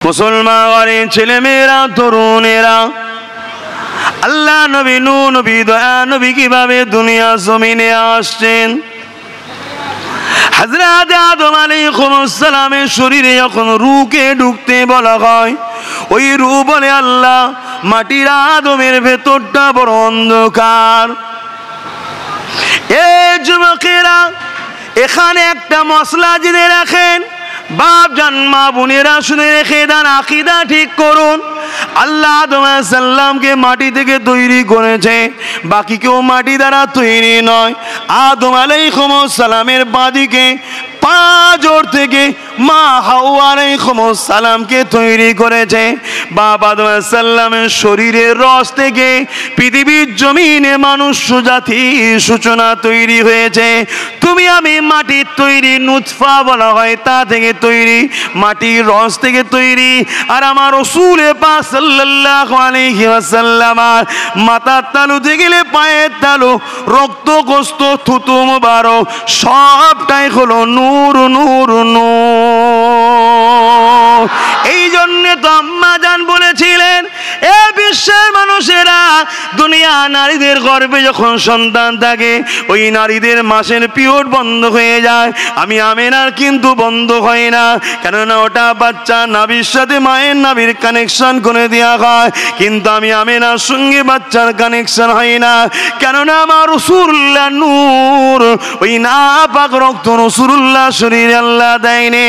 মুসলমান ঘরের ছেলেমেয়েরা, তরুণেরা, আল্লাহ নবী নূহ নবী, দয়া নবী কিভাবে দুনিয়া জমিনে আসছেন। হযরত আদম আলাইহিস সালামের শরীরে যখন রূহকে ঢুকতে বলা হয়, ওই রূহ বলে, আল্লাহ মাটির আদমের ভেতরটা বড় অন্ধকার। এ যুবকেরা, এখানে একটা মশলা জেনে রাখেন, বাপ জান, মা বোনেরা শুনে রেখে দেন, আকীদা ঠিক করুন। আল্লাহ আদম আলাইহিস সালামকে মাটি থেকে তৈরি করেছে, বাকি কেউ মাটি দ্বারা তৈরি নয়। আদম আলাইহিস সালামের বাঁদিকে পাঁজর থেকে মা হাওয়া আলাইহিস সালামকে তৈরি করেছে। বাপ আদম আলাইহিস সালামের শরীরের রস থেকে পৃথিবীর জমিনে মানুষ জাতির সূচনা তৈরি হয়েছে। তুমি আমি মাটির তৈরি, নুতফা বলা হয়, তা থেকে তৈরি, মাটির রস থেকে তৈরি। আর আমার রাসূল পাক সাল্লাল্লাহু আলাইহি ওয়াসাল্লাম মাথার তালু থেকে পায়ের তালু, রক্ত গোস্ত থুতু মুবারক সবটাই হলো নূর নূর নূর। এই জন্য তো আম্মা জান বলেছিলেন, এ বিশ্বের মানুষেরা, দুনিয়া নারীদের গর্ভে যখন সন্তান থাকে, ওই নারীদের মাসের পিরিয়ড বন্ধ হয়ে যায়। আমি আমেনার কিন্তু বন্ধ হয় না, কেননা ওটা বাচ্চা নাভির সাথে মায়ের নাভির কানেকশন করে দেওয়া হয়, কিন্তু আমি আমেনার সঙ্গে বাচ্চার কানেকশন হয় না, কেননা আমার রাসূলুল্লাহ নূর, ওই নাপাক রক্ত রাসূলুল্লাহ শরীরে আল্লাহ দেয়নি।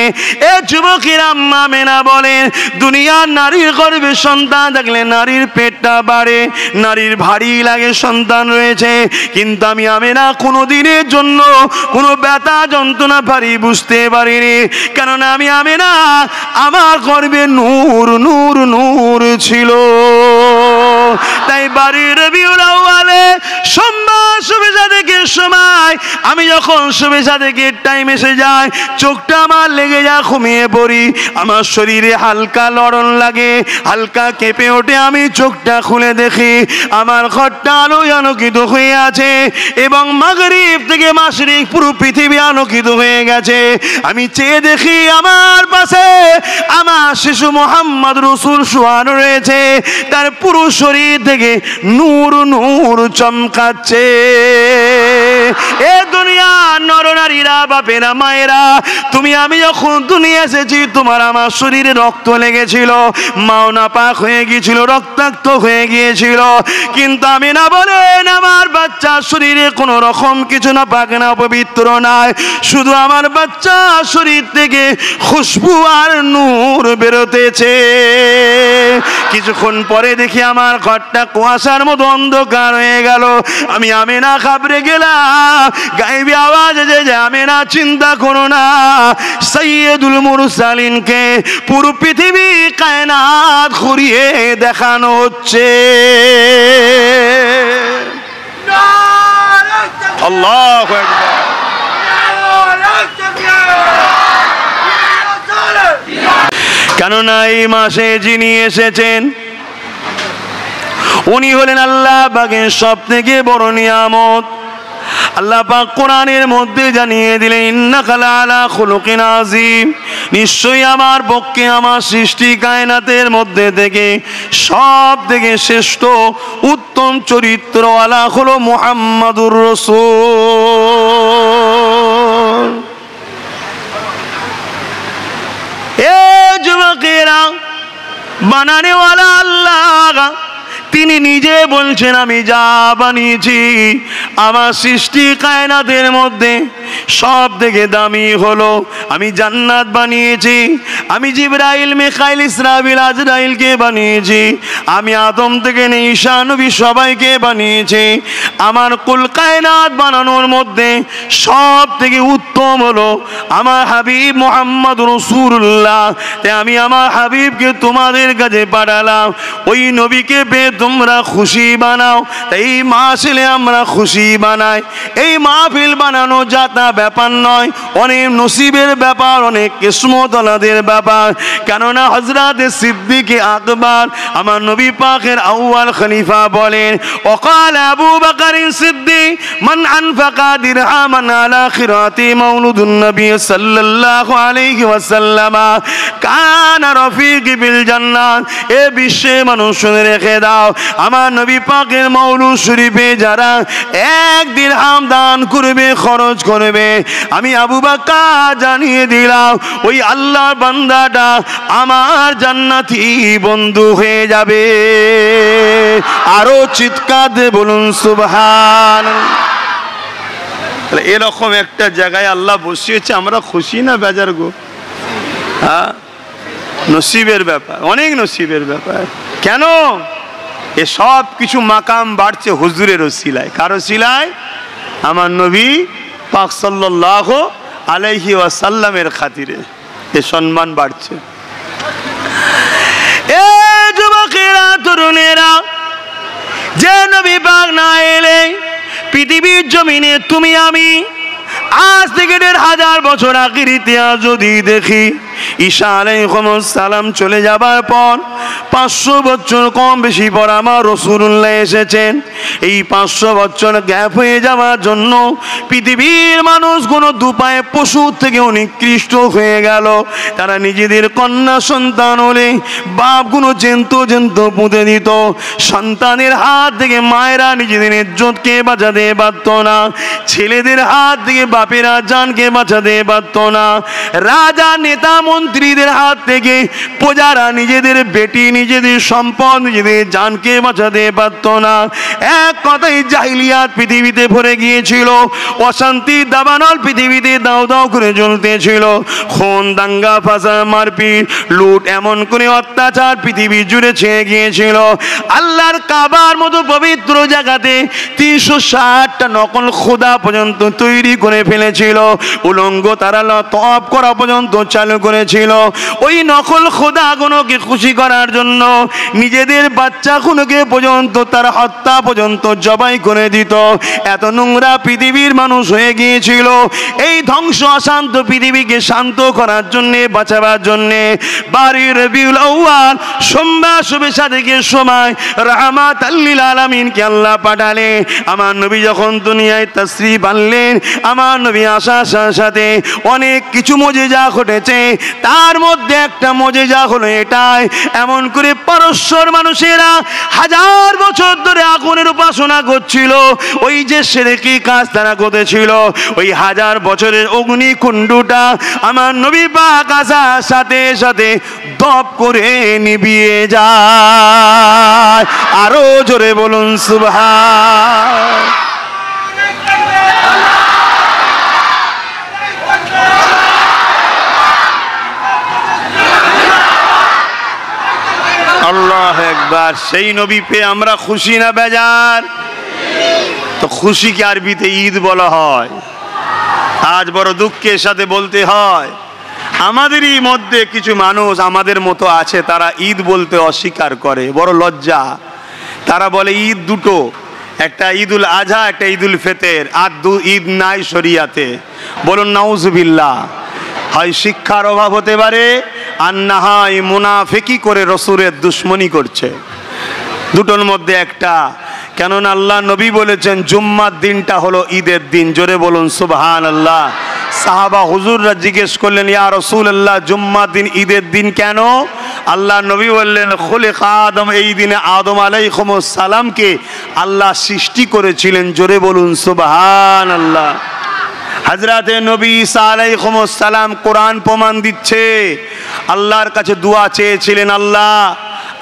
এ যুবকেরা, আম্মা আমেনা বলেন, দুনিয়ার নারীর গর্ভে সন্তান থাকলে নারীর পেটটা বাড়ে, নারীর ভারী লাগে সন্তান রয়েছে, কিন্তু আমি আমেনা কোনো দিনের জন্য কোনো ব্যথা যন্ত্রণা ভারী বুঝতে পারিনি, কেননা আমি আমেনা আমার গর্ভে নূর নূর নূর ছিল। তাই বাড়ির রবিউল আউয়ালে সোমবার শুভে সাদেকের সময় আমি যখন শুভে সাদেকের টাইম এসে যায়, চোখটা আমার লেগে যায়, ঘুমিয়ে পড়ি, আমার শরীরে হালকা লড়ন লাগে, হালকা কেঁপে ওঠে, আমি চোখটা খুলে দেখি আমার ঘরটা আলোয় আলোকিত হয়ে আছে, এবং মাগরিব থেকে মাশরিক পুরো পৃথিবী আলোকিত হয়ে গেছে। আমি চেয়ে দেখি আমার পাশে আমার শিশু মুহাম্মদ রাসূল শোয়ানো রয়েছে, তার পুরো শরীর থেকে নূর নূর চমকাচ্ছে। এ দুনিয়া নরনারীরা, বাপেরা, মায়েরা, তুমি আমি যখন দুনিয়া এসেছি, তোমার আমার শরীরে রক্ত লেগেছিল, মাও নাপাক হয়ে গিয়েছিল, রক্তাক্ত হয়ে গিয়েছিল, কিন্তু আমি না বলেন, আমার বাচ্চার শরীরে কোনো রকম কিছু না পাক না পবিত্র নাই, শুধু আমার বাচ্চা শরীর থেকে খুশবু আর নূর বেরোতেছে। কিছুক্ষণ পরে দেখি আমার ঘরটা কুয়াশার মতো অন্ধকার হয়ে গেল। আমি আমেনা ঘাবড়ে গেলাম, গায়েবী আওয়াজ এসে যে, আমেনা চিন্তা করো না, সাইয়্যিদুল মুরসালিনকে পুরো পৃথিবী কায়নাত ঘুরিয়ে দেখানো হচ্ছে। আল্লাহু আকবার। কেননা এই মাসে যিনি এসেছেন, উনি হলেন আল্লাহ পাকের সব থেকে বড় নিয়ামত। আল্লাহ পাক কোরআনের মধ্যে জানিয়ে দিলেন, ইন্নাকা লাআলা খুলুকিন আযীম, নিশ্চয়ই আমার পক্ষে আমার সৃষ্টি কায়নাতের মধ্যে থেকে সব থেকে শ্রেষ্ঠ উত্তম চরিত্রওয়ালা হলো মুহাম্মাদুর রাসূল। এ যুবকেরা, বানানেওয়ালা আল্লাহ, তিনি নিজে বলছেন, আমি যা বানিয়েছি আমার সৃষ্টি কায়নাতের মধ্যে সব থেকে দামি হলো আমি জান্নাত বানিয়েছি, আমি জিবরাইল, মিকাইল, ইসরাফিল, আজরাইলকে বানিয়েছি, আমি আদম থেকে নিয়ে ঈসা নবী সবাইকে বানিয়েছি। আমার কুল কায়নাত বানানোর মধ্যে সব থেকে উত্তম হলো আমার হাবিব মুহাম্মদ রাসূলুল্লাহ। তাই আমি আমার হাবিবকে তোমাদের কাছে পাঠালাম, ওই নবীকে পেয়ে তোমরা খুশি বানাও। তাই এই মাহফিলে আমরা খুশি বানাই, এই মাহফিল বানানো যাতা ব্যাপার নয়, অনেক নসিবের ব্যাপার, অনেক কিসমতওয়ালাদের ব্যাপার। কেননা হযরত সিদ্দিক আকবর আমার নবী পাকের আউয়াল খলিফা বলেন, ওয়াকাল আবু বকর সিদ্দিক মান আনফাকা দিরহামান আলা খিরাতি মাউলুদুন নবী সাল্লাল্লাহু আলাইহি ওয়াসাল্লাম কানা রফিক বিল জান্নাত। এ বিশ্বে মানুষ শুনে রেখে দাও, আমার নবী পাকের মাউলুদ শরীফে যারা 1 দিরহাম দান করবে, খরচ করবে, আমি আবু বকর জানিয়ে দিলাম ওই আল্লাহর বান্দাটা আমার জান্নাতি বন্ধু হয়ে যাবে। আরো চিৎকার দিয়ে বলুন সুবহানাল্লাহ। এরকম একটা জায়গায় আল্লাহ বসিয়েছে, আমরা খুশি না বেজার গো? হ্যাঁ, নসিবের ব্যাপার, অনেক নসিবের ব্যাপার। কেন এ সব কিছু মাকাম বাড়ছে হুজুরের ওসিলায়। কার ওসিলায়? আমার নবী পাক সাল্লাল্লাহু আলাইহি ওয়াসাল্লামের খাতিরে এ সম্মান বাড়ছে। এ যুবকেরা, তরুণেরা, যে নবী পাক না এলে পৃথিবীর জমিনে তুমি আমি আজ থেকে 1500 বছর আগের ইতিহাস যদি দেখি, ঈসা আলাইহিস সালাম চলে যাবার পর 500 বছর কম বেশি পর আমার রাসূলুল্লাহ এসেছেন। এই 500 বছর গ্যাপ হয়ে যাওয়ার জন্য পৃথিবীর মানুষগুলো দুপায়ে পশু থেকে নিকৃষ্ট হয়ে গেল। তারা নিজেদের কন্যা সন্তান হলে বাপগুলো জেন্ত পুঁতে দিত। সন্তানের হাত থেকে মায়েরা নিজেদের ইজ্জতকে বাঁচাতে পারত না, ছেলেদের হাত থেকে বাপেরা জানকে বাঁচাতে পারত না, রাজা নেতা মন্ত্রীদের হাত থেকে প্রজারা নিজেদের বেটি, নিজেদের সম্পদ, নিজেদের জানকে বাঁচাতে পারত না। এক কথায় জাহিলিয়াত পৃথিবীতে ভরে গিয়েছিল, অশান্তি দাবানল পৃথিবীতে দাও দাও করে জ্বলতেছিল, খুন দাঙ্গা ফাসাদ মারপিট লুট এমন করে অত্যাচার পৃথিবী জুড়ে ছেয়ে গিয়েছিল। আল্লাহর কাবার মতো পবিত্র জায়গাতে 360টা নকল খোদা পর্যন্ত তৈরি করে ফেলেছিল, উলঙ্গ তারা তওয়াফ করা পর্যন্ত চালু করেছিল। ওই নকল খোদাগুলোকে খুশি করার জন্য নিজেদের বাচ্চাগুলোকে পর্যন্ত তারা হত্যা পর্যন্ত জবাই করে দিত। এত নোংরা পৃথিবীর মানুষ হয়ে গিয়েছিল। এই ধ্বংস অশান্ত পৃথিবীকে শান্ত করার জন্যে, বাঁচাবার জন্যে 12 রবিউল আউয়াল সোমবার শুভে সাদেকের সময় রাহমাতাল লিল আলামিনকে আল্লাহ পাঠালে। আমার নবী যখন দুনিয়ায় তাশরীফ আনলেন, আমার নবী আসার সাথে অনেক কিছু মুজিজা ঘটেছে। তার মধ্যে একটা মুজিজা হলো এটাই, এমন করে পারস্যর মানুষেরা 1000 বছর ধরে আগুনের উপাসনা করছিল। ওই যে শিরকি কাজ তারা করেছিল, ওই 1000 বছরের অগ্নিকুণ্ডটা আমার নবী পাক আসার সাথে সাথে দপ করে নিভিয়ে যায়। আরো জোরে বলুন সুবহান। আল্লাহু আকবার। সেই নবী পেয়ে আমরা খুশি না বেজার? তো খুশিকে আরবিতে ঈদ বলা হয়। আজ বড় দুঃখের সাথে বলতে হয়, আমাদেরই মধ্যে কিছু মানুষ আমাদের মতো আছে, তারা ঈদ বলতে অস্বীকার করে, বড় লজ্জা। তারা বলে ঈদ দুটো, একটা ঈদুল আজহা, একটা ঈদুল ফিতর। আর ঈদ নাই শরিয়াতে। বলুন নাউজুবিল্লাহ। হয় শিক্ষার অভাব হতে পারে, আর না হয় মুনাফিকি করে রাসূলের দুশমনি করছে। দুটোর মধ্যে একটা। কেননা আল্লাহ নবী বলেছেন জুম্মার দিনটা হলো ঈদের দিন। জোরে বলুন সুবহানাল্লাহ। সাহাবা হুজুররা জিজ্ঞেস করলেন, ইয়া রাসূলুল্লাহ, জুম্মার দিন ঈদের দিন কেন? আল্লাহ নবী বললেন, খুলিকা আদম, এই দিনে আদম আলাইহিস সালামকে আল্লাহ সৃষ্টি করেছিলেন। জোরে বলুন সুবহানাল্লাহ। হযরতে নবী ঈসা আলাইহিস সালাম কোরআন প্রমাণ দিচ্ছে, আল্লাহর কাছে দোয়া চেয়েছিলেন, আল্লাহ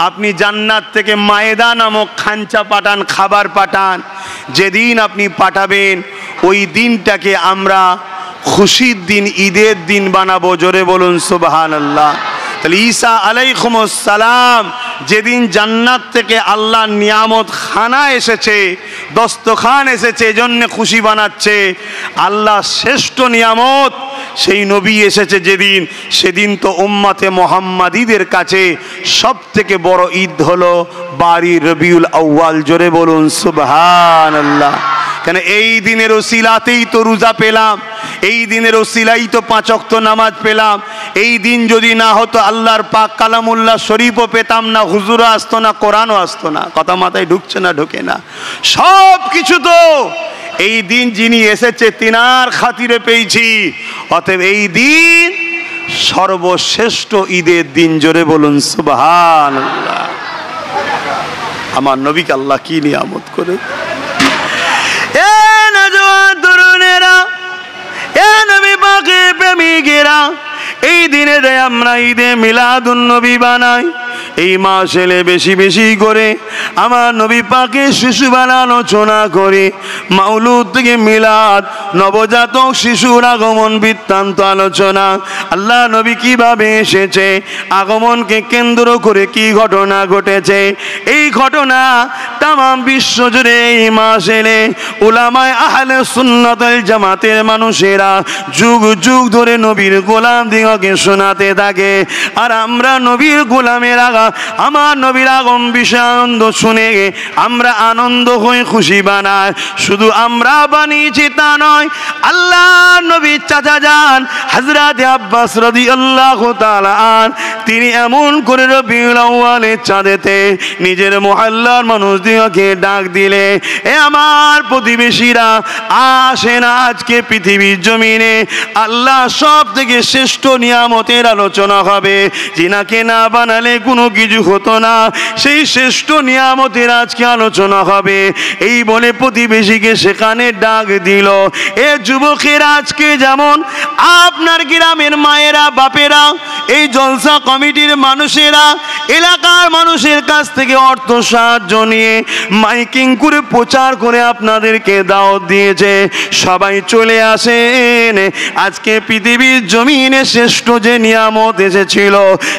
আপনি জান্নাত থেকে মায়েদা নামক খাঞ্চা পাঠান, খাবার পাঠান। যেদিন আপনি পাঠাবেন ওই দিনটাকে আমরা খুশির দিন, ঈদের দিন বানাবো। জোরে বলুন সুবহানাল্লাহ। তাহলে ঈসা আলাইহিস সালাম যেদিন জান্নাত থেকে আল্লাহর নিয়ামত খানা এসেছে, দস্তখান এসেছে, এজন্য খুশি বানাচ্ছে। আল্লাহ শ্রেষ্ঠ নিয়ামত সেই নবী এসেছে যেদিন, সেদিন তো উম্মতে মুহাম্মাদীদের কাছে সব থেকে বড় ঈদ হলো 12 রবিউল আউয়াল। জোরে বলুন সুবহানাল্লাহ। কেন এই দিনের ওসিলাতেই তো রোজা পেলাম, এই দিনের ওসিলাই তো 5 ওয়াক্ত নামাজ পেলাম। এই দিন যদি না হতো আল্লাহর পাক কালামুল্লাহ শরীফও পেতাম না, হুজুরও আসতো না, কোরআনও আসতো না। কথা মাথায় ঢুকছে না? ঢোকে না? সব কিছু তো এই দিন যিনি এসেছে তিনার খাতিরে পেয়েছি। অতএব এই দিন সর্বশ্রেষ্ঠ ঈদের দিন। জোরে বলুন সুবহানাল্লাহ। আমার নবীকে আল্লাহ কি নিয়ামত করে। এ নওজোয়ান তরুণেরা, এ নবী পাকের প্রেমিকেরা, এই দিনে আমরা ঈদে মিলাদুন নবী বানাই। এই মাস এলে বেশি বেশি করে আমার নবী পাকের শিশুবেলা আলোচনা করে, মাউলুদ থেকে মিলাদ, নবজাতক শিশুর আগমন বৃত্তান্ত আলোচনা, আল্লাহ নবী কিভাবে এসেছে, আগমনকে কেন্দ্র করে কি ঘটনা ঘটেছে, এই ঘটনা তামাম বিশ্ব জুড়ে এই মাস এলে উলামায়ে আহলে সুন্নাত ওয়াল জামাতের মানুষেরা যুগ যুগ ধরে নবীর গোলাম দিগকে শোনাতে থাকে। আর আমরা নবীর গোলামেরা আমার নবীর আগম বিষয় আনন্দ শুনে আমরা আনন্দ হয়ে খুশি বানাই। শুধু আমরা বানিয়েছি তা নয়, আল্লাহ নবীর চাচা যান হযরত আব্বাস রাদিয়াল্লাহু তাআলা আন, তিনি এমন করে রবিউল আউয়ালের চাঁদেতে নিজের মহল্লার মানুষদিগকে ডাক দিলে, এ আমার প্রতিবেশীরা আসেন, আজকে পৃথিবীর জমিনে আল্লাহ সব থেকে শ্রেষ্ঠ নিয়ামতের আলোচনা হবে, যিনাকে না বানালে কোনো কিছু হতো না, সেই শ্রেষ্ঠ নিয়ামতের আজকে আলোচনা হবে। এই বলে প্রতিবেশীকে সেখানে ডাক দিল। এ যুবকেরা, আজকে যেমন আপনার গ্রামের মায়েরা বাপেরা এই জলসা কমিটির মানুষেরা এলাকার মানুষের কাছ থেকে অর্থ সাহায্য নিয়ে মাইকিং করে প্রচার করে আপনাদেরকে দাওয়াত দিয়েছে, সবাই চলে আসেন, আজকে পৃথিবীর জমিনে শ্রেষ্ঠ যে নিয়ামত এসেছিল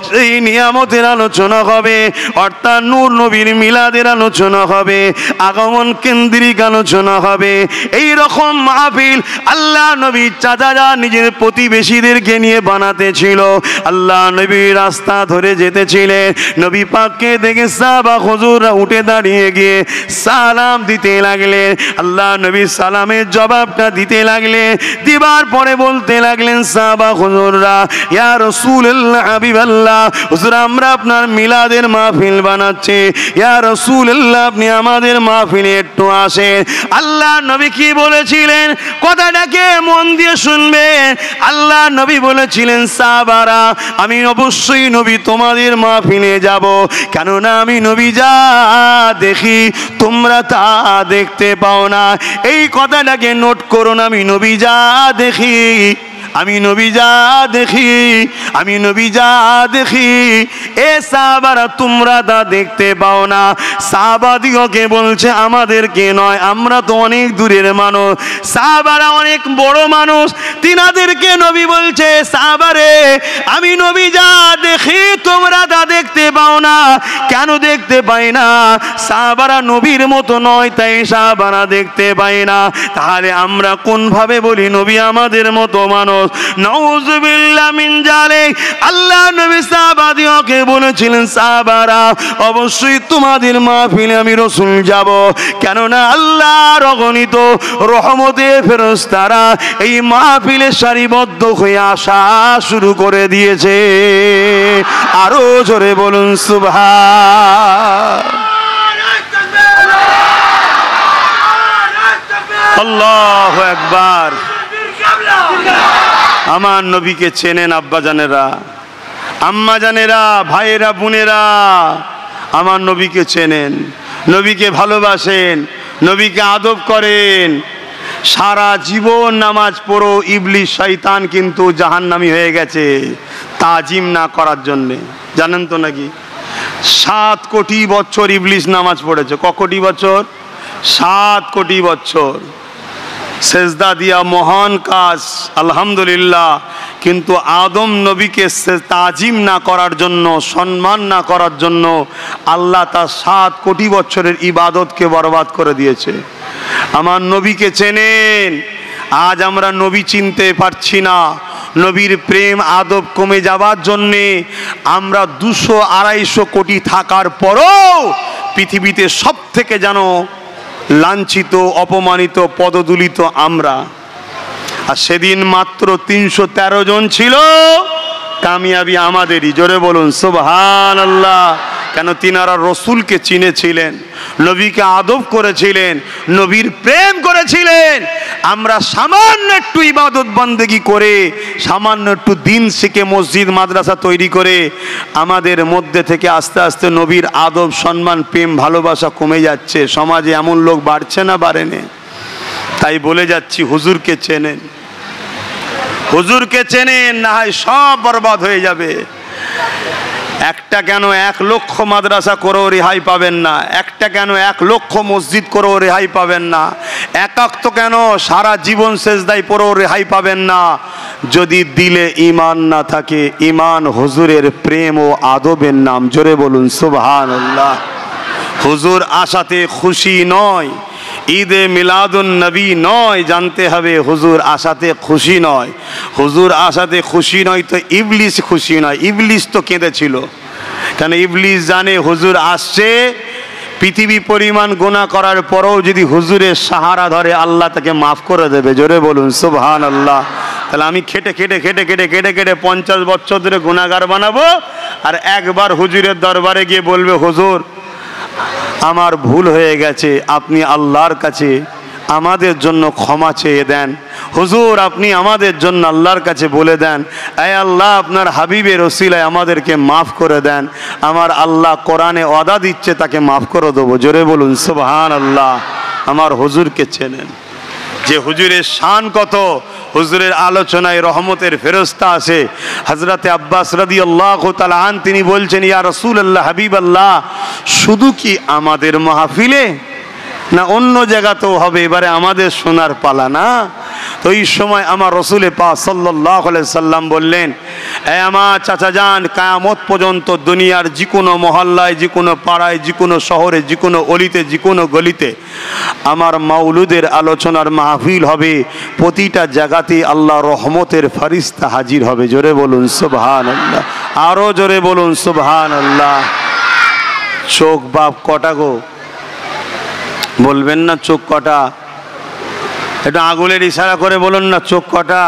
সেই নিয়ামতের আলোচনা হবে, অর্থাৎ নূর নবীর মিলাদের আলোচনা হবে, আগমন কেন্দ্রিক আলোচনা হবে। এই রকম মাহফিল আল্লাহ নবী চাচারা নিজের প্রতিবেশীদেরকে নিয়ে বানাতে ছিল। আল্লাহ নবী রাস্তা ধরে যেতেছিলেন, নবী পাককে দেখে সাহাবা হুজুররা উঠে দাঁড়িয়ে গিয়ে সালাম দিতে লাগলেন। আল্লাহ নবী সালামের জবাবটা দিতে লাগলেন, দিবার পরে বলতে লাগলেন সাহাবা হুজুররা, ইয়া রাসূলুল্লাহ হাবিবাল্লাহ, হুজুর আমরা আপনার মিলাদের মাহফিল বানাচ্ছি, ইয়া রাসূলুল্লাহ আপনি আমাদের মাহফিলে একটু আসেন। আল্লাহ নবী কি বলেছিলেন কথাটাকে মন দিয়ে শুনবেন। আল্লাহ নবী বলেছিলেন, সাহাবারা আমি অবশ্যই নবী তোমাদের মাহফিলে যাব, কেননা আমি নবী যা দেখি তোমরা তা দেখতে পাও না। এই কথাটাকে নোট করুন, আমি নবী যা দেখি, আমি নবী যা দেখি, আমি নবী যা দেখি, এ সাহাবারা তোমরা তা দেখতে পাও না। সাহাবাদিগকে বলছে আমাদেরকে নয়, আমরা তো অনেক দূরের মানুষ, সাহাবারা অনেক বড় মানুষ, তিনাদেরকে নবী বলছে সাহাবারে আমি নবী যা দেখি তোমরা তা দেখতে পাও না। কেন দেখতে পাই না? সাহাবারা নবীর মতো নয়, তাই সাহাবারা দেখতে পাই না। তাহলে আমরা কোন ভাবে বলি নবী আমাদের মতো মানুষ? নাউযুবিল্লাহ মিন যালিক। আল্লাহ নবী সাহাবাদিগকে বলেছিলেন, সাহাবারা অবশ্যই তোমাদের মাহফিলে আমি রাসূল যাব, কেননা আল্লাহর অগণিত রহমতের ফেরেশতারা এই মাহফিলে সারিবদ্ধ হয়ে আসা শুরু করে দিয়েছে। আরো জোরে বলুন সুবহান। আল্লাহু আকবার। আমার নবীকে চেনেন আব্বাজানেরা, আম্মাজানেরা, ভাইয়েরা, বোনেরা, আমার নবীকে চেনেন, নবীকে ভালোবাসেন, নবীকে আদব করেন। সারা জীবন নামাজ পড়ো, ইবলিস শয়তান কিন্তু জাহান্নামী হয়ে গেছে তাজিম না করার জন্যে। জানেন তো নাকি? 7 কোটি বছর ইবলিস নামাজ পড়েছে। ক কোটি বছর? 7 কোটি বছর সেজদা দিয়া মহান কাজ আলহামদুলিল্লাহ। কিন্তু আদম নবীকে তাজিম না করার জন্য, সম্মান না করার জন্য আল্লাহ তার 7 কোটি বছরের ইবাদতকে বরবাদ করে দিয়েছে। আমার নবীকে চেনেন। আজ আমরা নবী চিনতে পারছি না, নবীর প্রেম আদব কমে যাবার জন্যে আমরা 200-250 কোটি থাকার পরও পৃথিবীতে সব থেকে যেন লাঞ্ছিত, অপমানিত, পদদুলিত আমরা। আর সেদিন মাত্র 313 জন ছিল, কামিয়াবি আমাদেরই। জোরে বলুন সুবহানাল্লাহ। কেন? তিনারা রসুলকে চিনেছিলেন, নবীকে আদব করেছিলেন, নবীর প্রেম করেছিলেন। আমরা সামান্য একটু ইবাদত বন্দেগি করে, সামান্য একটু দিন শিখে, মসজিদ মাদ্রাসা তৈরি করে, আমাদের মধ্যে থেকে আস্তে আস্তে নবীর আদব, সম্মান, প্রেম, ভালোবাসা কমে যাচ্ছে। সমাজে এমন লোক বাড়ছে না বাড়েনি? তাই বলে যাচ্ছি, হুজুরকে চেনেন, হুজুরকে চেনেন, না হয় সব বরবাদ হয়ে যাবে। একটা কেন 1 লক্ষ মাদ্রাসা করেও রেহাই পাবেন না, একটা কেন 1 লক্ষ মসজিদ করেও রেহাই পাবেন না, একাক্ত কেন সারা জীবন সেজদায় পড়েও রেহাই পাবেন না, যদি দিলে ঈমান না থাকে। ঈমান হুজুরের প্রেম ও আদবের নাম। জোরে বলুন সুবহানাল্লাহ। হুজুর আসাতে খুশি নয়, ঈদে মিলাদুন নবী নয়, জানতে হবে হুজুর আসাতে খুশি নয়। হুজুর আসাতে খুশি নয় তো ইবলিস খুশি নয়। ইবলিস তো কেঁদেছিল, কেন? ইবলিস জানে হুজুর আসছে, পৃথিবী পরিমাণ গুনাহ করার পরেও যদি হুজুরের সাহারা ধরে, আল্লাহ তাকে মাফ করে দেবে। জোরে বলুন সুবহানাল্লাহ। তাহলে আমি খেটে খেটে খেটে খেটে খেটে খেটে 50 বছর ধরে গুনাহগার বানাবো, আর একবার হুজুরের দরবারে গিয়ে বলবে, হুজুর আমার ভুল হয়ে গেছে, আপনি আল্লাহর কাছে আমাদের জন্য ক্ষমা চেয়ে দেন। হুজুর আপনি আমাদের জন্য আল্লাহর কাছে বলে দেন, এ আল্লাহ আপনার হাবিবের ওসিলায় আমাদেরকে মাফ করে দেন। আমার আল্লাহ কোরআনে ওয়াদা দিচ্ছে, তাকে মাফ করে দেবো। জোরে বলুন সুবহানাল্লাহ। আমার হুজুরকে চেনেন, যে হুজুরের শান কত। হুজুরের আলোচনায় রহমতের ফেরেশতা আছে। হযরতে আব্বাস রাদিয়াল্লাহু তাআলা আন তিনি বলছেন, ইয়া রাসূলুল্লাহ, হাবিবাল্লাহ, শুধু কি আমাদের মাহফিলে না অন্য জায়গাতেও হবে? এবারে আমাদের শোনার পালা না। তো এই সময় আমার রসুলে পাক সাল্লাল্লাহু আলাইহি সাল্লাম বললেন, এ আমার চাচা যান, কিয়ামত পর্যন্ত দুনিয়ার যে কোনো মহল্লায়, যে কোনো পাড়ায়, যে কোনো শহরে, যে কোনো অলিতে, যে কোনো গলিতে আমার মাউলুদের আলোচনার মাহফিল হবে। প্রতিটা জায়গাতে আল্লাহ রহমতের ফেরেশতা হাজির হবে। জোরে বলুন সুবহানাল্লাহ। আরো জোরে বলুন সুবহানাল্লাহ। চোখ বাপ কটা গো? বলবেন না চোখ কটা? এটা আঙুলের ইশারা করে বলুন না চোখ কটা।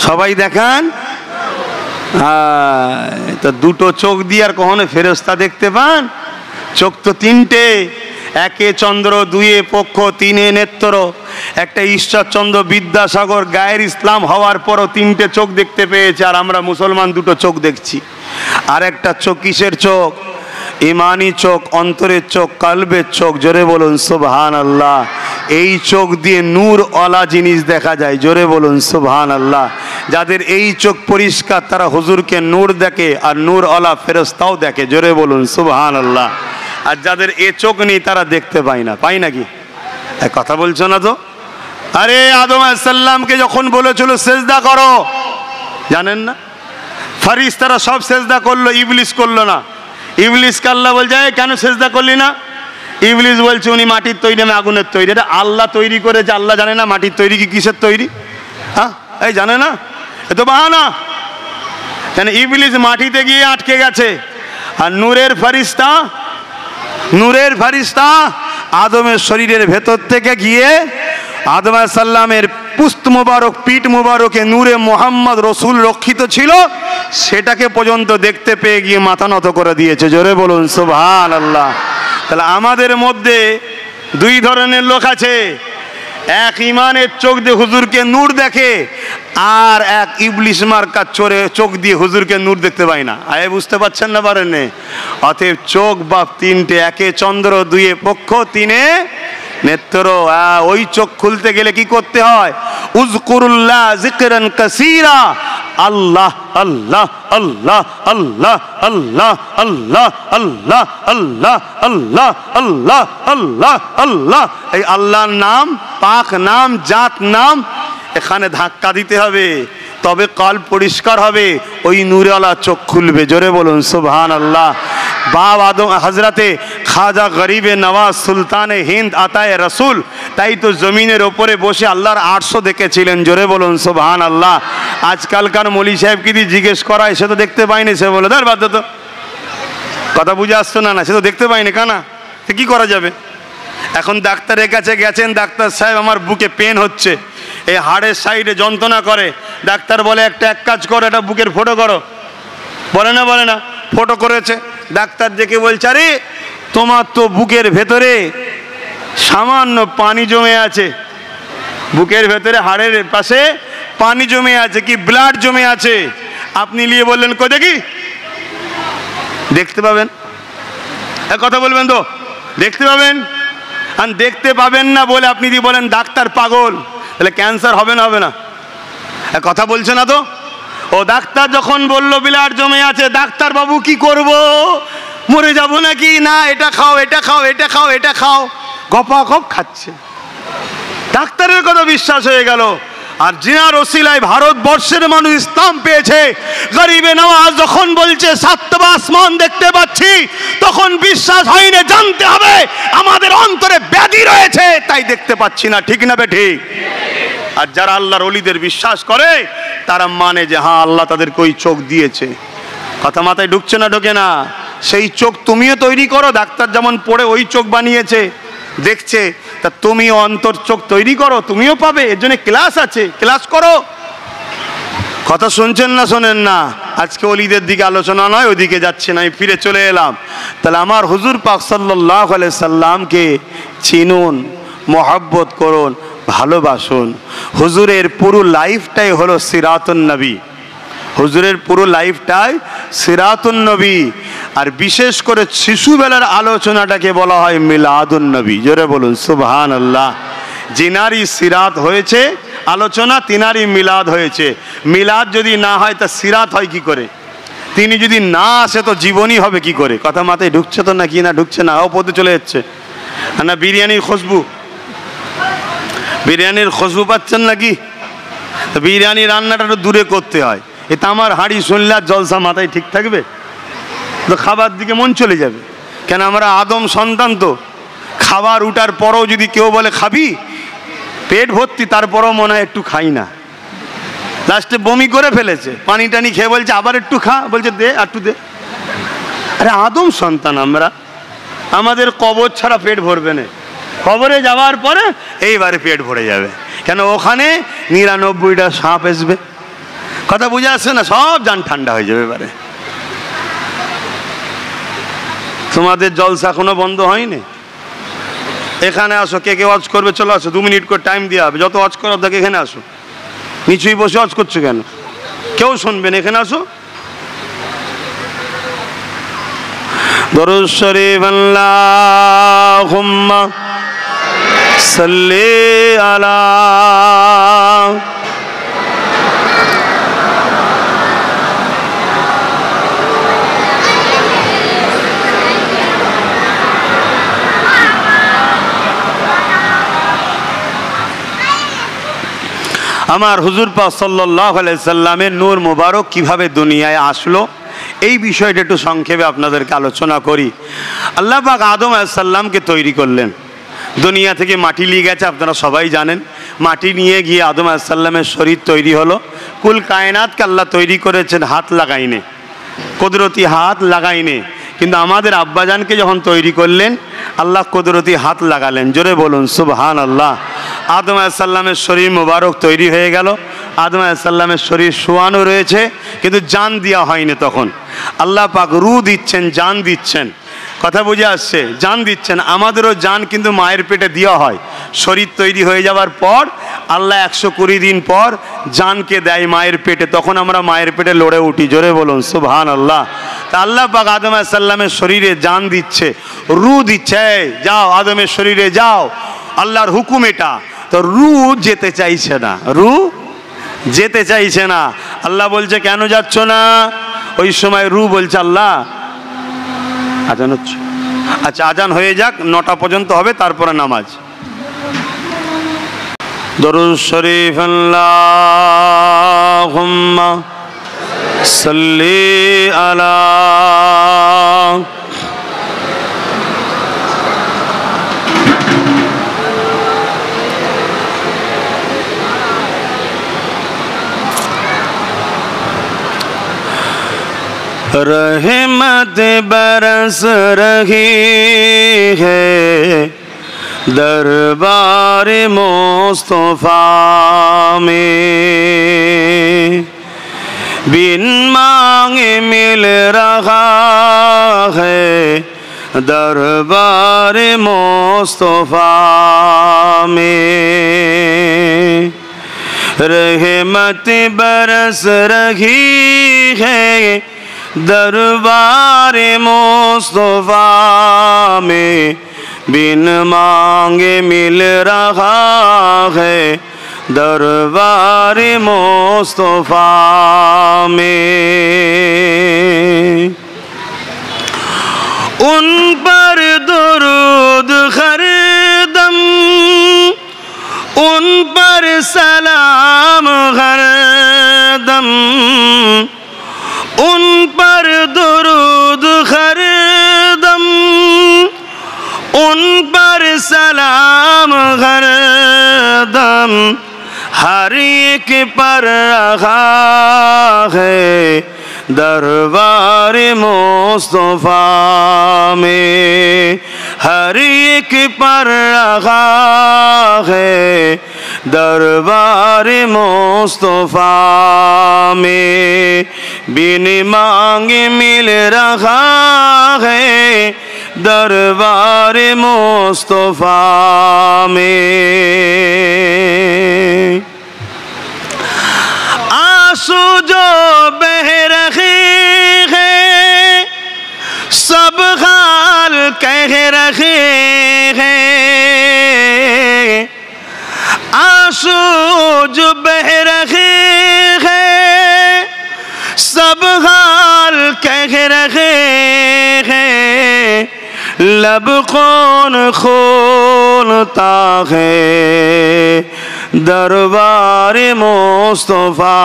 সবাই দেখান। তো দুটো চোখ দিয়ে আর কখনো ফেরেশতা দেখতে পান? চোখ তো 3টে, 1 চন্দ্র, 2 পক্ষ, 3 নেত্র। একটা ঈশ্বরচন্দ্র বিদ্যাসাগর গায়ের ইসলাম হওয়ার পরও 3টে চোখ দেখতে পেয়েছে, আর আমরা মুসলমান 2টো চোখ দেখছি। আর একটা চোখ কিসের চোখ? ইমানি চোখ, অন্তরের চোখ, কলবের চোখ। জোরে বলুন সুবহানাল্লাহ। এই চোখ দিয়ে নূর ওয়ালা জিনিস দেখা যায়। জোরে বলুন সুবহানাল্লাহ। যাদের এই চোখ পরিষ্কার, তারা হুজুরকে নূর দেখে, আর নূর ওয়ালা ফেরেশতাও দেখে। জোরে বলুন সুবহানাল্লাহ। আর যাদের এ চোখ নেই, তারা দেখতে পায় না। পাই নাকি? কথা বলছো না তো? আরে আদম আলাইহিস সালামকে যখন বলেছিল সেজদা করো, জানেন না? ফেরেশতারা সব সেজদা করলো, ইবলিস করলো না। ইবলিসকে আল্লাহ বলছে, কেন সেজদা করলি না? ইবলিস বলছে, উনি মাটির তৈরি, আমি আগুনের তৈরি। এটা আল্লাহ তৈরি করেছে, আল্লাহ জানে না মাটির তৈরি কি কিসের তৈরি? হ্যাঁ, এই জানে না? এ তো বাহানা। কেন? ইবলিস মাটিতে গিয়ে আটকে গেছে, আর নূরের ফেরেশতা আদমের শরীরের ভেতর থেকে গিয়ে আদম আলাইহিস সালামের পুস্ত মুবারক, পিঠ মুবারকে নূরে মোহাম্মদ রসুল রক্ষিত ছিল, সেটাকে পর্যন্ত দেখতে পেয়ে গিয়ে মাথা নত করে দিয়েছে। জোরে বলুন সুবহানাল্লাহ। তাহলে আমাদের মধ্যে 2 ধরনের লোক আছে। এক ইমানের চোখ দিয়ে হুজুরকে নূর দেখে, আর এক ইবলিস মার্কা চোখ দিয়ে হুজুরকে নূর দেখতে পায় না। আয়ে বুঝতে পারছেন না? পারেন? অতএব চোখ বাপ 3টে, 1 চন্দ্র, 2 পক্ষ, 3 নেত্র। ওই চোখ খুলতে গেলে কি করতে হয়? উযকুরুল্লাহ যিকরান কাসীরা। আল্লাহ আল্লাহ আল্লাহ আল্লাহ আল্লাহ আল্লাহ আল্লাহ আল্লাহ আল্লাহ আল্লাহ আল্লাহ আল্লাহ। এই আল্লাহর নাম, পাক নাম, জাত নাম, এখানে ধাক্কা দিতে হবে, তবে কল পরিষ্কার হবে, ওই নূরওয়ালা চোখ খুলবে। জোরে বলুন সুবহানাল্লাহ। বাপ আদম হজরতে খাজা গরিবে নওয়াজ সুলতানে হিন্দ আতায়ে রসুল, তাই তো জমিনের ওপরে বসে আল্লাহর 800 দেখেছিলেন। জোরে বলুন সুবহানাল্লাহ। আজকালকার মৌলী সাহেবকে দিয়ে জিজ্ঞেস করায়, সে তো দেখতে পায়নি। সে বলে, ধর বাদ তো, কথা বুঝে আসছো না? সে তো দেখতে পায়নি, কানা, সে কি করা যাবে? এখন ডাক্তারের কাছে গেছেন, ডাক্তার সাহেব আমার বুকে পেন হচ্ছে, এই হাড়ের সাইডে যন্ত্রণা করে। ডাক্তার বলে এক কাজ করো, এটা বুকের ফটো করো। বলে না, ফটো করেছে। ডাক্তার দেখে বলছে, আরে তোমার তো বুকের ভেতরে সামান্য পানি জমে আছে, বুকের ভেতরে হাড়ের পাশে পানি জমে আছে, কি ব্লাড জমে আছে। আপনি নিয়ে বললেন কই দেখি, দেখতে পাবেন, কথা বলবেন তো দেখতে পাবেন, আর দেখতে পাবেন না বলে আপনি যদি বলেন ডাক্তার পাগল, তাহলে ক্যান্সার হবে না? কথা বলছে না তো। ও ডাক্তার যখন বলল ব্লাড জমে আছে, ডাক্তার বাবু কি করব, মরে যাব নাকি? না, এটা খাও, এটা খাও, এটা খাও, এটা খাও, গপাগপ খাচ্ছে। ডাক্তারের কথা বিশ্বাস হয়ে গেল। আর জিনার ওসিলায় ভারতবর্ষের মানুষ ইসলাম পেয়েছে। গরিবে নওয়াজ যখন বলছে সাতটা আসমান দেখতে পাচ্ছি, তখন বিশ্বাস হয়নি, জানতে হবে আমাদের অন্তরে ব্যাধি রয়েছে, তাই দেখতে পাচ্ছি না। ঠিক না বেঠিক? আর যারা আল্লাহর ওলিদের বিশ্বাস করে, তারা মানে যে হ্যাঁ আল্লাহ তাদেরকে ওই চোখ দিয়েছে। কথা মাথায় ঢুকছে না? ঢোকে না? সেই চোখ তুমিও তৈরি করো। ডাক্তার যেমন পড়ে ওই চোখ বানিয়েছে, দেখছে, তা তুমিও অন্তর চোখ তৈরি করো, তুমিও পাবে। এর জন্য ক্লাস আছে, ক্লাস করো। কথা শুনছেন না শোনেন না? আজকে ওলিদের দিকে আলোচনা নয়, ওইদিকে যাচ্ছে না, আমি ফিরে চলে এলাম। তাহলে আমার হুজুর পাক সাল্লাল্লাহু আলাইহি সাল্লামকে চিনুন, মহব্বত করুন, ভালোবাসুন। হুজুরের পুরো লাইফটাই হলো সিরাতুন নবী। হুজুরের পুরো লাইফটাই সিরাতুন নবী। আর বিশেষ করে শিশুবেলার আলোচনাটাকে বলা হয় মিলাদুন নবী। জোরে বলুন সুবহানাল্লাহ। যিনারই সিরাত হয়েছে আলোচনা, তিনারই মিলাদ হয়েছে। মিলাদ যদি না হয় তা সিরাত হয় কি করে? তিনি যদি না আসে তো জীবনই হবে কি করে? কথা মাথায় ঢুকছে তো নাকি? না ঢুকছে না? পথে চলে যাচ্ছে না? বিরিয়ানির খুশবু, বিরিয়ানির খুশবু পাচ্ছেন নাকি? বিরিয়ানি রান্নাটা একটু দূরে করতে হয়। এ তামার হাঁড়ি শুনলে আর জলসা মাথায় ঠিক থাকবে? তো খাবার দিকে মন চলে যাবে। কেন? আমরা আদম সন্তান তো। খাবার উঠার পরও যদি কেউ বলে খাবি, পেট ভর্তি, তারপরও মনে হয় একটু খাই না। লাস্টে বমি করে ফেলেছে, পানি টানি খেয়ে বলছে আবার একটু খা, বলছে দে একটু দে। আরে আদম সন্তান আমরা, আমাদের কবর ছাড়া পেট ভরবে না। কবরে যাওয়ার পরে এইবারে পেট ভরে যাবে। কেন? ওখানে 99টা সাপ আসবে। কথা বুঝে আসছে না? সব জান ঠান্ডা হয়ে যাবে এবারে। তোমাদের জলসা এখনো বন্ধ হয়নি। এখানে আসো, কে কে ওয়াজ করবে চলো আসো, 2 মিনিট করে টাইম দেওয়া হবে। যত ওয়াজ করো আপনাকে এখানে আসো। নিচুই বসে ওয়াজ করছো কেন? কেউ শুনবেন, এখানে আসো। দরুদ শরীফ আল্লাহুম্মা সাল্লি আলা। আমার হুজুর পাক সাল্লাল্লাহু আলাইহি সাল্লামের নূর মুবারক কিভাবে দুনিয়ায় আসলো, এই বিষয়টা একটু সংক্ষেপে আপনাদেরকে আলোচনা করি। আল্লাহ পাক আদম আলাইহিস সালামকে তৈরি করলেন। দুনিয়া থেকে মাটি নিয়ে গেছে, আপনারা সবাই জানেন। মাটি নিয়ে গিয়ে আদম আলাইহিস সালামের শরীর তৈরি হলো। কুল কায়নাতকে আল্লাহ তৈরি করেছেন হাত লাগাইনে, কুদরতি হাত লাগাইনে। কিন্তু আমাদের আব্বাজানকে যখন তৈরি করলেন, আল্লাহ কুদরতি হাত লাগালেন। জোরে বলুন সুবহানাল্লাহ। আদম আলাইহিস সালামের শরীর মোবারক তৈরি হয়ে গেল। আদম আলাইহিস সালামের শরীর শোয়ানো রয়েছে, কিন্তু জান দেওয়া হয়নি। তখন আল্লাহ পাক রূহ দিচ্ছেন, জান দিচ্ছেন। কথা বুঝে আসছে? জান দিচ্ছেন। আমাদেরও জান কিন্তু মায়ের পেটে দেওয়া হয়। শরীর তৈরি হয়ে যাওয়ার পর আল্লাহ 120 দিন পর জানকে দেয় মায়ের পেটে, তখন আমরা মায়ের পেটে লড়ে উঠি। জোরে বলুন সুবহানাল্লাহ। তা আল্লাহ পাক আদম আলাইহিস সালামের শরীরে জান দিচ্ছে, রূহ দিচ্ছে। যাও আদমের শরীরে যাও, আল্লাহর হুকুম এটা। তো রূহ যেতে চাইছে না, রূহ যেতে চাইছে না। আল্লাহ বলছে কেন যাচ্ছ না? ওই সময় রূহ বলছে আল্লাহ আজান হচ্ছে, আচ্ছা আজান হয়ে যাক, 9টা পর্যন্ত হবে, তারপরে নামাজ। দরুদ শরীফ আল্লাহুম্মা সাল্লি আলা। रहमत बरस रही है दरबार मुस्तफा में बिन मांगे मिल रहा है दरबार मुस्तफा में रहमत बरस रही है दरबार मुस्तफा में बिन मांगे मिल रहा है दरबार मुस्तफा में। उन पर दुरूद हर दम, उन पर सलाम हर दम, उन पर दुरूद हर दम, उन पर सलाम हर दम, हर एक पर रखा है दरबार मुस्तफा में, हर एक पर रखा है दरबार मुस्तफा में, बिन मांगे मिल रहा है दरबार मुस्तफा में। आंसू जो बह रहे हैं सब हाल कह रहे हैं, आंसू जो बह रहे हैं सब हाल कह रहे हैं, लब कौन खोलता है दरबार मुस्तफा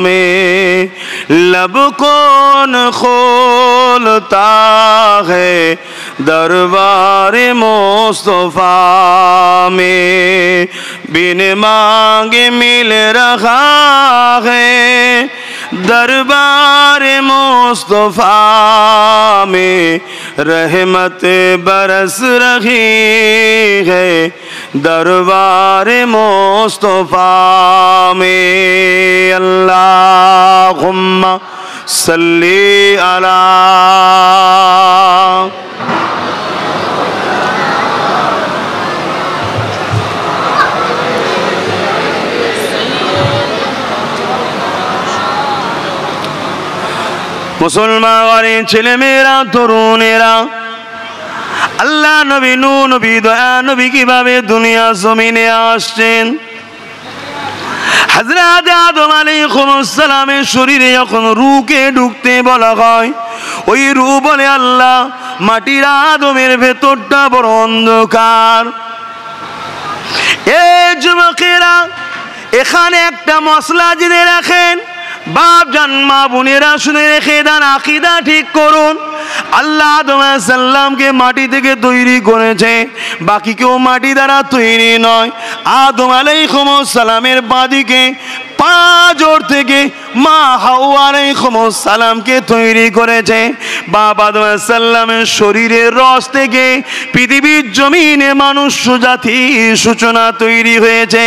में, लब कौन खोलता है दरबार मुस्तफा में, बिन मांगे मिल रहा है दरबार मुस्तफा में, रहमत बरस रही है दरबार मुस्तफा में। अल्लाहुम्मा सल्ली अला मुसलमान वाले ছেলে মেয়েরা তরুণেরা আল্লাহ নবী নূহ নবী দয়া নবী কিভাবে দুনিয়া জমিনে আসছেন। হযরত আদম আলাইহিস সালামের শরীরে যখন রূহকে ঢুকতে বলা হয়, ওই রূহ বলে আল্লাহ মাটির আদমের ভেতরটা বড় অন্ধকার। এই যুবকেরা এখানে একটা মশলা জেনে রাখেন, বাপ জান মা বোনেরা শুনে রেখে দেন, আকীদা ঠিক করুন। আল্লাহ আদম আলাইহিস সালামকে মাটি থেকে তৈরি করেছে, বাকি কেউ মাটি দ্বারা তৈরি নয়। আদম আলাইহিস সালামের বাদিকে পাঁজর থেকে মা হাওয়া আলাইহিস সালামকে তৈরি করেছে। বাপ আদম আলাইহিস সালামের শরীরের রস থেকে পৃথিবীর জমিনে মানুষ জাতির সূচনা তৈরি হয়েছে।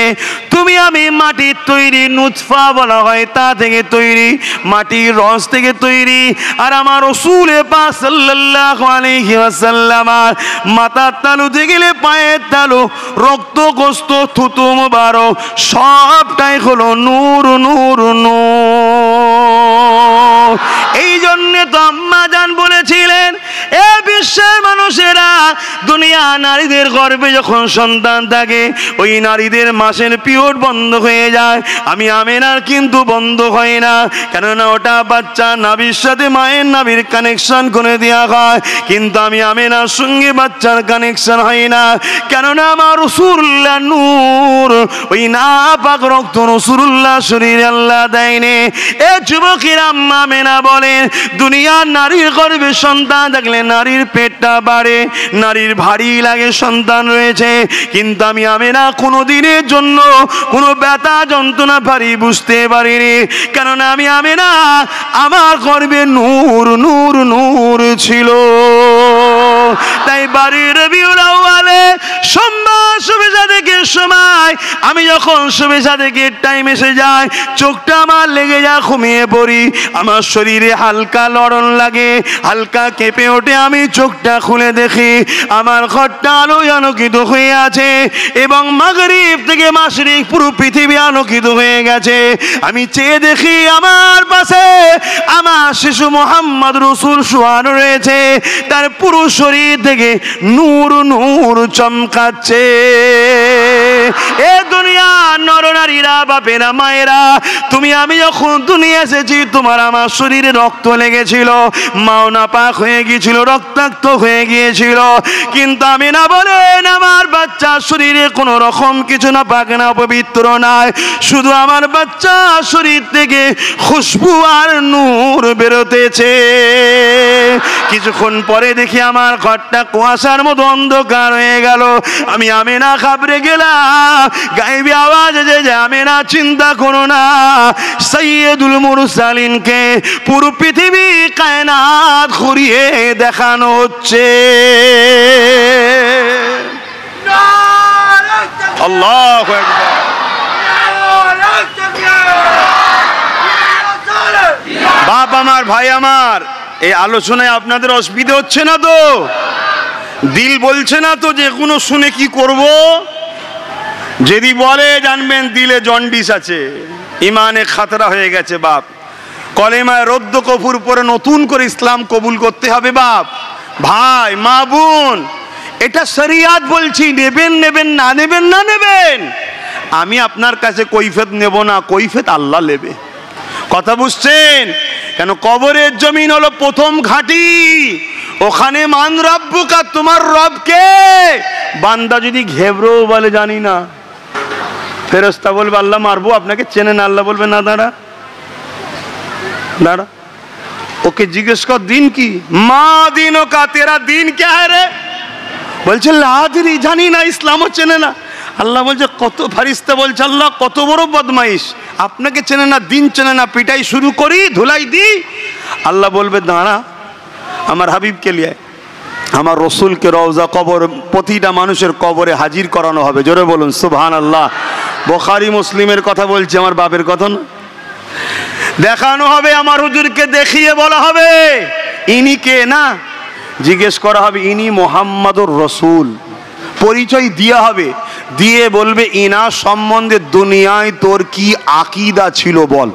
তুমি আমি মাটির তৈরি, নুতফা বলা হয়, তা থেকে তৈরি, মাটির রস থেকে তৈরি। আর আমার রাসূল পাক সাল্লাল্লাহু আলাইহি ওয়াসাল্লাম মাথার তালু থেকে পায়ের তালু, রক্ত গোস্ত থুতু মুবারক সবটাই হলো নূর নূর নূর। এই জন্য তো আম্মা জান বলেছিলেন, এ বিশ্বের মানুষেরা, দুনিয়া নারীদের গর্ভে যখন সন্তান থাকে ওই নারীদের মাসের পিরিয়ড বন্ধ হয়ে যায়। আমি আমেনার কিন্তু বন্ধ হয় না, কেননা ওটা বাচ্চা নাভির সাথে মায়ের নাভির কানেকশন করে দেওয়া হয়, কিন্তু আমি আমেনার সঙ্গে বাচ্চার কানেকশন হয় না, কেননা আমার রাসূলুল্লাহ নূর, ওই নাপাক রক্ত রাসূলুল্লাহ শরীরে আল্লাহ দেয়নি। এ যুবকেরা আম্মা আমেনা বলেন, দুনিয়ার নারীর গর্ভে সন্তান থাকলে নারীর পেটটা বাড়ে, নারীর ভারী লাগে সন্তান রয়েছে, কিন্তু আমি আমেনা কোনো দিনের জন্য কোনো ব্যথা যন্ত্রণা ভারী বুঝতে পারিনি, কেননা আমি আমেনা আমার গর্ভে নূর নূর নূর ছিল। তাই বাড়ির রবিউল আউয়ালে সোমবার শবে সাদেকের সময় আমি যখন শবে সাদেকের টাইম এসে যায়, চোখটা আমার লেগে যায়, ঘুমিয়ে পড়ি, আমার শরীরে হালকা লড়ন লাগে, হালকা কেঁপে ওঠে, আমি চোখটা খুলে দেখি আমার ঘরটা আলোয় আলোকিত হয়ে আছে এবং মাগরিব থেকে মাশরিক পুরো পৃথিবী আলোকিত হয়ে গেছে। আমি চেয়ে দেখি আমার পাশে আমার শিশু মোহাম্মদ রসুল শোয়ানো রয়েছে, তার পুরো শরীর থেকে নূর নূর চমকাচ্ছে। এ দুনিয়া নরনারীরা, বাপেরা, মায়েরা, তুমি আমি যখন দুনিয়া এসেছি তোমার আমার শরীরে রক্ত লেগেছিল, মাও নাপাক হয়ে গিয়েছিল, রক্তাক্ত হয়ে গিয়েছিল, কিন্তু আমি না বলেন আমার বাচ্চার শরীরে কোনো রকম কিছু না পাক না পবিত্র নাই, শুধু আমার বাচ্চা শরীর থেকে খুশবু আর নূর বেরোতেছে। কিছুক্ষণ পরে দেখি আমার ঘরটা কুয়াশার মতো অন্ধকার হয়ে গেল। আমি আমেনা ঘাবড়ে গেলাম, গায়েবী আওয়াজ যে আমেনা চিন্তা করো না, সাইয়্যিদুল মুরসালিনকে পুরো পৃথিবী কায়নাত ঘুরিয়ে দেখানো হচ্ছে। আল্লাহু আকবার। বাপ আমার, ভাই আমার, এই আলোচনায় আপনাদের অসুবিধা হচ্ছে না তো? দিল বলছে না তো যে কোনো শুনে কি করব? যদি বলে জানবেন দিলে জন্ডিস আছে, ইমানে খাতরা হয়ে গেছে বাপ। কলেমায় রদ্দ কফুর পরে নতুন করে ইসলাম কবুল করতে হবে বাপ, ভাই, মা, বোন। এটা শরিয়াত বলছি, নেবেন নেবেন, না নেবেন না নেবেন। আমি আপনার কাছে কৈফিয়ত নেব না, কৈফিয়ত আল্লাহ নেবে। কথা বুঝছেন? কেন কবরের জমিন হলো প্রথম ঘাঁটি, ওখানে মান রব্বুকা, তোমার রবকে। বান্দা যদি ঘেবরো বলে জানি না, ফেরেশতা বলবে আল্লাহ মারবো, আপনাকে চেনে না, আল্লাহ বলবে না দাঁড়া দাঁড়া, ওকে জিজ্ঞেস কর দিন কি, মা দিনও কা, তেরা দিন কে হ্যায় রে? বলছে লাদরি, জানি না, ইসলামও চেনে না। আল্লাহ বলছে কত ফারিস্তা বলছে আল্লাহ কত বড় বদমাইশ, আপনাকে চেনে না, দিন চেনে না, পিটাই শুরু করি, ধুলাই দি। আল্লাহ বলবে দাঁড়া, আমার হাবিবকে লিয়ে, আমার রসুলকে রওজা কবর, প্রতিটা মানুষের কবরে হাজির করানো হবে। জোরে বলুন সুবহানাল্লাহ। বুখারী মুসলিমের কথা বলছি, আমার বাপের কথা না। দেখানো হবে, আমার হুজুরকে দেখিয়ে বলা হবে ইনি কে, না জিজ্ঞেস করা হবে ইনি মুহাম্মাদুর রসুল, পরিচয় দেওয়া হবে, দিয়ে বলবে ইনার সম্বন্ধে দুনিয়ায় তোর কি আকীদা ছিল বল।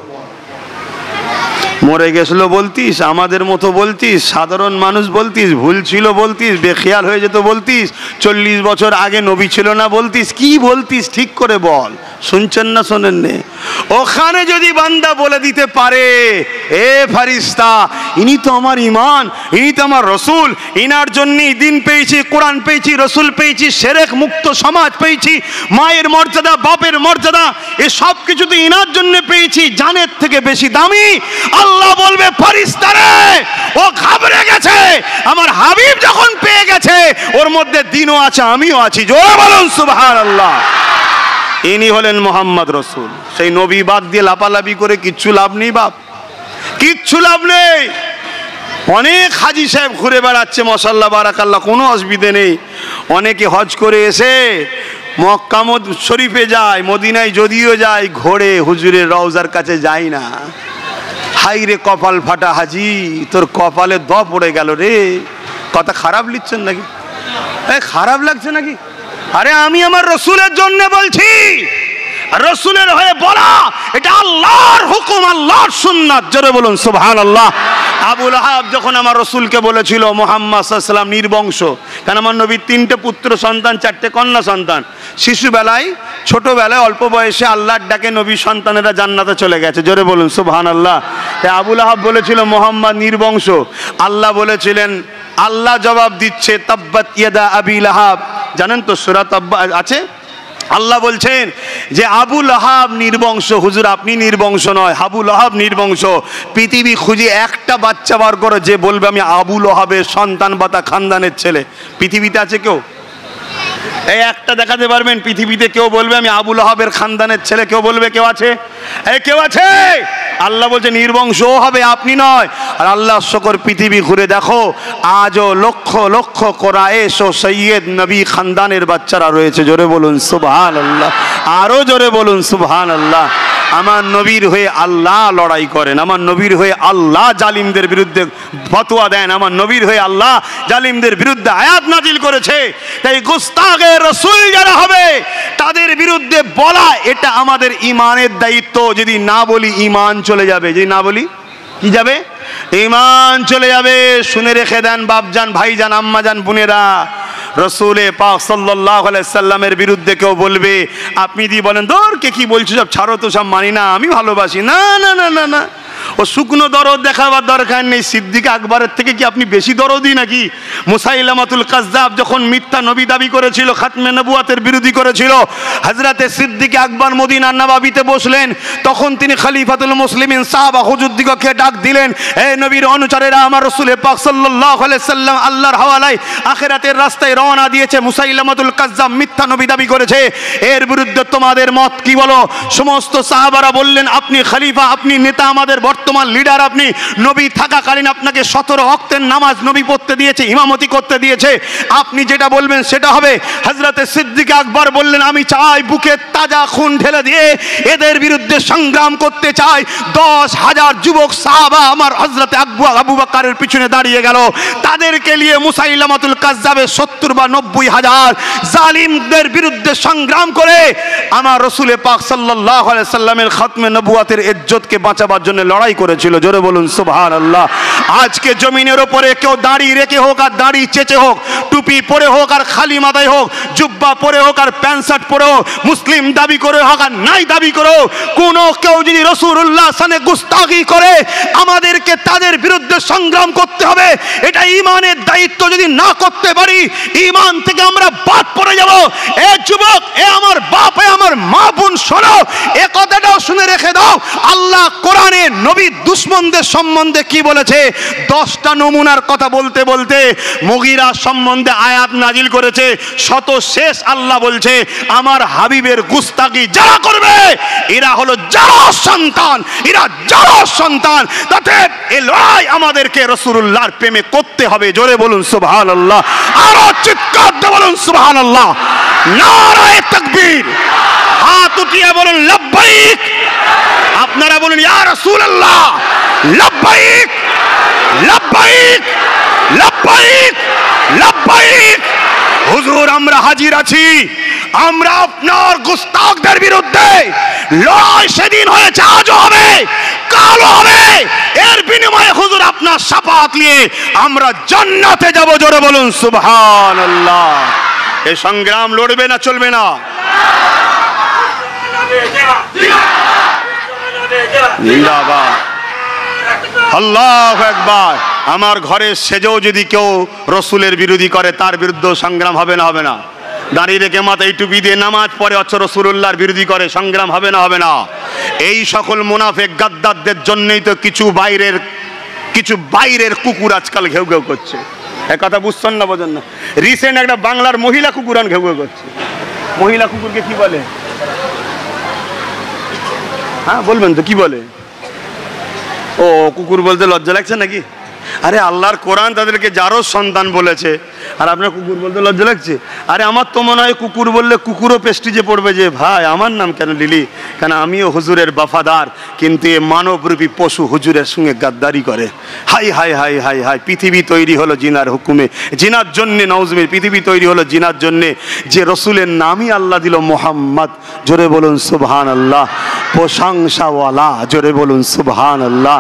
মরে গেছিল বলতিস, আমাদের মতো বলতিস, সাধারণ মানুষ বলতিস, ভুল ছিল বলতিস, বেখেয়াল হয়ে যেত বলতিস, 40 বছর আগে নবী ছিল না বলতিস, কি বলতিস ঠিক করে বল। শুনছেন না শোনেন নে? ওখানে যদি বান্দা বলে দিতে পারে এ ফারিস্তা, ইনি তো আমার ইমান, ইনি তো আমার রসুল, ইনার জন্যই দিন পেয়েছি, কোরআন পেয়েছি, রসুল পেয়েছি, শিরক মুক্ত সমাজ পেয়েছি, মায়ের মর্যাদা, বাপের মর্যাদা, এ সব কিছু তো ইনার জন্য পেয়েছি, জানের থেকে বেশি দামি। আল্লাহ বলবে ফারিস্তা রে, ও ঘাবড়ে গেছে, আমার হাবিব যখন পেয়ে গেছে, ওর মধ্যে দিনও আছে, আমিও আছি। জোরে বলুন সুবহানাল্লাহ। ইনি হলেন মোহাম্মদ রসুল। সেই নবী বাদ দিয়ে লাপালাপি করে কিচ্ছু লাভ নেই বাপ, কিচ্ছু লাভ নেই। অনেক হাজি সাহেব ঘুরে বেড়াচ্ছে, মাশাআল্লাহ বারাকাল্লাহ, কোনো অসুবিধে নেই। অনেকে হজ করে এসে মক্কা শরীফে যায়, মদিনায় যদিও যায়, ঘোরে, হুজুরের রওজার কাছে যায় না। হাই রে কপাল ফাটা হাজি, তোর কপালে দ পড়ে গেল রে। কথা খারাপ লিখছেন নাকি? খারাপ লাগছে নাকি? আরে আমি আমার রসুলের জন্য বলছি, রসুলের হয়ে বলা, এটা আল্লাহর হুকুম, আল্লাহর সুন্নাত। জোরে বলুন সুবহানাল্লাহ। আবু লাহাব যখন আমার রসুলকে বলেছিল মুহাম্মদ সাল্লাল্লাহু আলাইহি ওয়াসাল্লাম নির্বংশ, কারণ আমার নবীর 3টে পুত্র সন্তান, 4টে কন্যা সন্তান, শিশুবেলায় ছোটবেলায় অল্প বয়সে আল্লাহর ডাকে নবী সন্তানেরা জান্নাতে চলে গেছে। জোরে বলুন সুবহানাল্লাহ। তাই আবু লাহাব বলেছিল মুহাম্মদ নির্বংশ। আল্লাহ বলেছিলেন, আল্লাহ জবাব দিচ্ছে তাব্বাত ইয়াদা আবি লাহাব, জানেন তো সূরা তাব্বা আছে। আল্লাহ বলছেন যে আবু লাহাব নির্বংশ। হুজুর আপনি নির্বংশ নয়, আবু লাহাব নির্বংশ। পৃথিবী খুঁজে একটা বাচ্চা বার করো যে বলবে আমি আবু লাহাবের সন্তান বা তা খানদানের ছেলে। পৃথিবীতে আছে কেউ? এই একটা দেখাতে পারবেন পৃথিবীতে কেউ বলবে আমি আবু লাহাবের খানদানের ছেলে? কেউ বলবে? কেউ আছে? এই কেউ আছে? আল্লাহ বলছে নির্বংশ হবে, আপনি নয়। আর আল্লাহ শকর পৃথিবী ঘুরে দেখো, আজও লক্ষ লক্ষ কোরাইশ ও সৈয়দ নবী খানদানের বাচ্চারা রয়েছে। জোরে বলুন সুবহানাল্লাহ, আরো জোরে বলুন সুবহানাল্লাহ। আমার নবীর হয়ে আল্লাহ লড়াই করেন, আমার নবীর হয়ে আল্লাহ জালিমদের বিরুদ্ধে ফতোয়া দেন, আমার নবীর হয়ে আল্লাহ জালিমদের বিরুদ্ধে আয়াত নাজিল করেছে। তাই গুস্তাগে রাসূল যারা হবে তাদের বিরুদ্ধে বলা এটা আমাদের ঈমানের দায়িত্ব। যদি না বলি ঈমান চলে যাবে, যদি না বলি কি যাবে? ঈমান চলে যাবে। শুনে রেখে দেন বাপজান, ভাইজান, আম্মাজান, বোনেরা, রসুলে পাক সাল্লাল্লাহু আলাইহি সাল্লামের বিরুদ্ধে কেউ বলবে, আপনি যদি বলেন ধর কে কি বলছো সব ছাড়ো তো, সব মানি না, আমি ভালোবাসি, না না না না না, ও শুকনো দরদ দেখাবার দরকার নেই। সিদ্দিক আকবরের থেকে কি আপনি বেশি দরদি নাকি? মুসাইলামাতুল কাজ্জাব যখন মিথ্যা নবী দাবি করেছিল, খাতমে নবুয়াতের বিরোধী করেছিল, হযরতে সিদ্দিক আকবর মদিনার নবাবিতে বসলেন, তখন তিনি খলিফাতুল মুসলিমিন সাহাবা হুজুরদিগকে ডাক দিলেন, হে নবীর অনুচরেরা, আমার রাসূল পাক সাল্লাল্লাহু আলাইহি সাল্লাম আল্লাহর হাওয়ালায় আখিরাতের রাস্তায় রওনা দিয়েছে, মুসাইলামাতুল কাজ্জাব মিথ্যা নবী দাবি করেছে, এর বিরুদ্ধে তোমাদের মত কি বলো? সমস্ত সাহাবারা বললেন, আপনি খলিফা, আপনি নেতা, আমাদের বর্তমান লিডার, আপনি নবী থাকাকালীন আপনাকে 17 ওয়াক্তের নামাজ নবী পড়তে দিয়েছে, ইমামতি করতে দিয়েছে, আপনি যেটা বলবেন সেটা হবে। হযরতে সিদ্দিক আকবর বললেন, আমি চাই বুকে তাজা খুন ঢেলে দিয়ে এদের বিরুদ্ধে সংগ্রাম করতে চাই। 10,000 যুবক সাহাবা আমার হযরতে আবু বকরের পিছনে দাঁড়িয়ে গেল, তাদেরকে নিয়ে মুসাইলামাতুল কাজ্জাবের 70 বা 90,000 জালিমদের বিরুদ্ধে সংগ্রাম করে আমার রাসূল পাক সাল্লাল্লাহু আলাইহি সাল্লামের খাতমে নবুয়াতের ইজ্জতকে বাঁচাবার জন্য লড়াই করেছিল। জোরে বলুন সুবহানাল্লাহ। আজকে জমিনের উপরে কেউ দাড়ি রেখে হোক আর দাড়ি চেঁচে হোক, টুপি পরে হোক আর খালি মাথায় হোক, জুব্বা পরে হোক আর প্যান্ট শার্ট পরে হোক, মুসলিম দাবি করে হোক আর নাই দাবি করে হোক, কোনো কেউ যদি রাসূলুল্লাহ সানে গুস্তাখি করে, আমাদেরকে তাদের বিরুদ্ধে সংগ্রাম করতে হবে। এটা ঈমানের দায়িত্ব। যদি না করতে পারি, ঈমান থেকে আমরা বাদ পড়ে যাব। এ যুবক, এ আমার বাপ, এ আমার মা বোন, শোনো, এ কথাটাও শুনে রেখে দাও। আল্লাহ কোরআনে নবী দুশমনদের সম্বন্ধে কি বলেছে? 10টা নমুনার কথা বলতে বলতে মুগীরা সম্বন্ধে আয়াত নাজিল করেছে। শত শেষ আল্লাহ বলছে, আমার হাবিবের গুস্তাখি যারা করবে এরা হলো জারজ সন্তান, এরা জারজ সন্তান। তাতে এই লড়াই আমাদেরকে রাসূলুল্লাহর প্রেমে করতে হবে। জোরে বলুন সুবহানাল্লাহ, আরো চিৎকার দিয়ে বলুন সুবহানাল্লাহ, নারায়ে তাকবীর। হাত উঠিয়ে বলুন লাব্বাইক। আপনারা বলুন ইয়া রাসূলুল্লাহ, লাব্বাইক লাব্বাইক লাব্বাইক লাব্বাইক। হুজুর, আমরা হাজির আছি, আমরা আপনার গুস্তাখদের বিরুদ্ধে লড়াই সেদিন হয়েছে, আজও হবে, কালও হবে। এর বিনিময়ে হুজুর আপনার শাফাআত নিয়ে আমরা জান্নাতে যাব। জোরে বলুন সুবহানাল্লাহ। এই সংগ্রাম লড়বে না চলবে না? জিন্দাবাদ, আল্লাহু আকবার। আমার ঘরে সেজেও যদি কেউ রসুলের বিরোধী করে, তার বিরুদ্ধে সংগ্রাম হবে না হবে না? দাঁড়িয়ে রেখে মাথায় টুপি দিয়ে নামাজ পড়ে অথচ রসুলুল্লাহর বিরোধী করে, সংগ্রাম হবে না হবে না? এই সকল মুনাফিক গাদ্দারদের জন্যই তো কিছু বাইরের কুকুর আজকাল ঘেউ ঘেউ করছে। এক কথা বুঝছেন না, বোঝেন না? রিসেন্ট একটা বাংলার মহিলা কুকুরান ঘেউ ঘেউ করছে। মহিলা কুকুরকে কি বলে? হ্যাঁ বলবেন তো, কি বলে? ও কুকুর বলতে লজ্জা লাগছে নাকি? আরে আল্লাহর কোরআন তাদেরকে জারজ সন্তান বলেছে, আর আপনার কুকুর বলতে লজ্জা লাগছে? আরে আমার তো মনে হয় কুকুর বললে কুকুরও পেস্টিজে পড়বে যে ভাই আমার নাম কেন লিলি, কেন আমিও হুজুরের বাফাদার, কিন্তু এ মানবরূপী পশু হুজুরের সঙ্গে গাদ্দারি করে। High high high high high, পৃথিবী তৈরি হলো জিনার হুকুমে, জিনার জন্যে। নাউজুবিল্লাহ, পৃথিবী তৈরি হলো জিনার জন্যে। যে রসুলের নামই আল্লাহ দিল মোহাম্মদ। জোরে বলুন সুবহানাল্লাহ। প্রশংসাওয়ালা, জোরে বলুন সুবহানাল্লাহ।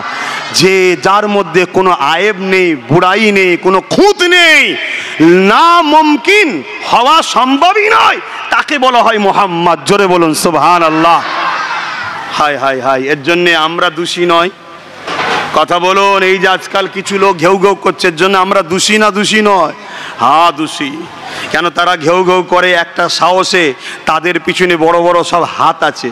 যে যার মধ্যে কোনো আয়েব নেই, বুড়াই নেই, কোনো খুঁত নেই, না মুমকিন হওয়া সম্ভবই নয়, তাকে বলা হয় মোহাম্মদ। জোরে বলুন সুবহানাল্লাহ। হাই হাই হাই, এর জন্যে আমরা দোষী নয়। কথা বলুন, এই যে আজকাল কিছু লোক ঘেউ ঘেউ করছে, এর জন্য আমরা দোষী না? দোষী নয়, হ্যাঁ দোষী। কেন তারা ঘেউ ঘেউ করে? একটা সাহসে তাদের পিছনে বড় বড় সব হাত আছে।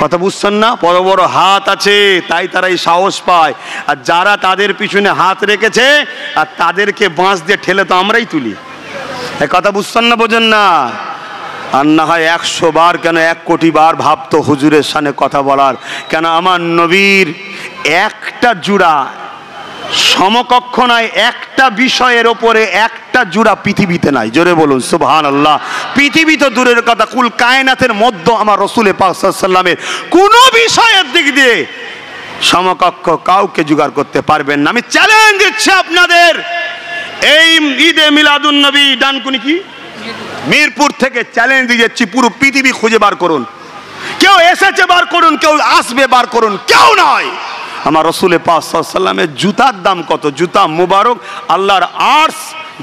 কথা বুঝছেন না? বড় বড় হাত আছে, তাই তারা এই সাহস পায়। আর যারা তাদের পিছনে হাত রেখেছে আর তাদেরকে বাঁশ দিয়ে ঠেলে তো আমরাই তুলি। কথা বুঝছেন না, বোঝেন না? আর না হয় 100 বার কেন 1 কোটি বার ভাবতো হুজুরের সামনে কথা বলার। কেন আমার নবীর একটা জোড়া সমকক্ষ নাই, একটা বিষয়ের ওপরে একটা জোড়া পৃথিবীতে নাই। জোরে বলুন সুবহানাল্লাহ। পৃথিবী তো দূরের কথা, কুল কায়নাতের মধ্যে আমার রাসূল পাক সাল্লাল্লাহু আলাইহি ওয়াসাল্লামের কোন বিষয়ের দিক দিয়ে সমকক্ষ কাউকে জোগাড় করতে পারবেন না। আমি চ্যালেঞ্জ দিচ্ছি আপনাদের, এই ঈদে মিলাদুন নবী ডানকুনি কি মিরপুর থেকে চ্যালেঞ্জ দিচ্ছি, পুরো পৃথিবী খুঁজে বার করুন। কেউ এসেছে বার করুন, কেউ আসবে বার করুন, কেউ নয়। আমার রাসূল পাক সাল্লাল্লাহু আলাইহি ওয়াসাল্লামের জুতার দাম কত? জুতা মুবারক আল্লাহর আরশ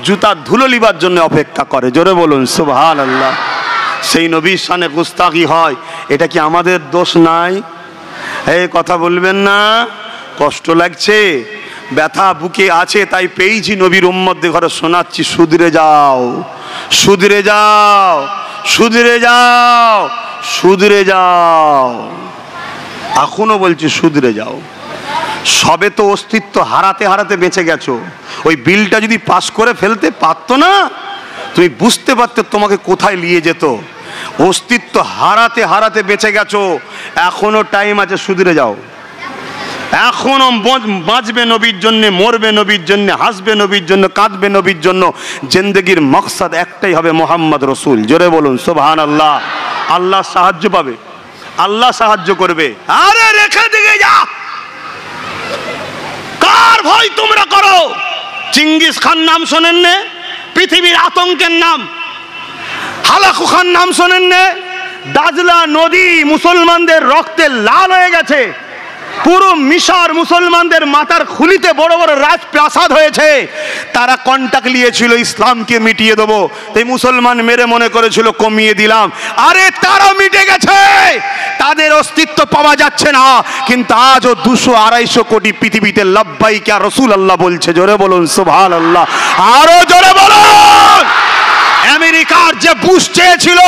জুতা ধুলো লিবার জন্য অপেক্ষা করে। জোরে বলুন সুবহানাল্লাহ। সেই নবীর শানে গুস্তাখি হয়, এটা কি আমাদের দোষ নাই? এই কথা বলবেন না? কষ্ট লাগছে, ব্যথা বুকে আছে, তাই পেয়েছি নবীর উম্মতদের ঘরে শোনাচ্ছি, শুধরে যাও, শুধরে যাও, শুধরে যাও, শুধরে যাও। এখনো বলছি শুধরে যাও। সবে তো অস্তিত্ব হারাতে হারাতে বেঁচে গেছো। ওই বিলটা যদি পাস করে ফেলতে পারতো না, তুমি বুঝতে পারতে তোমাকে কোথায় নিয়ে যেত। অস্তিত্ব হারাতে হারাতে বেঁচে গেছো, এখনো টাইম আছে, শুধরে যাও। এখনো বাঁচবে নবীর জন্য, মরবে নবীর জন্য, হাসবে নবীর জন্য, কাঁদবে নবীর জন্য। জিন্দেগির মকসদ একটাই হবে, মোহাম্মদ রসুল। জোরে বলুন সুবহানাল্লাহ। আল্লাহ সাহায্য পাবে, আল্লাহ সাহায্য করবে। আরে রেখে দিকে যা, কার ভয় তোমরা করো? চিঙ্গিস খান নাম শোনেন নে? পৃথিবীর আতঙ্কের নাম। হালাকু খান নাম শোনেন নে? দাজলা নদী মুসলমানদের রক্তে লাল হয়ে গেছে। পুরো মিশর মুসলমানদের মাথার খুলিতে বড় বড় রাজপ্রাসাদ হয়েছে। তারা কন্টাক্ট নিয়েছিল ইসলামকে মিটিয়ে দেবো, তাই মুসলমান মেরে মনে করেছিল কমিয়ে দিলাম। আরে তারা মিটে গেছে, তাদের অস্তিত্ব পাওয়া যাচ্ছে না। কিন্তু আজও 200-250 কোটি পৃথিবীতে লাব্বাইক ইয়া রাসূলুল্লাহ বলছে। জোরে বলুন সুবহানাল্লাহ, আরো জোরে বলুন। আমেরিকার যে বুশ চেয়েছিল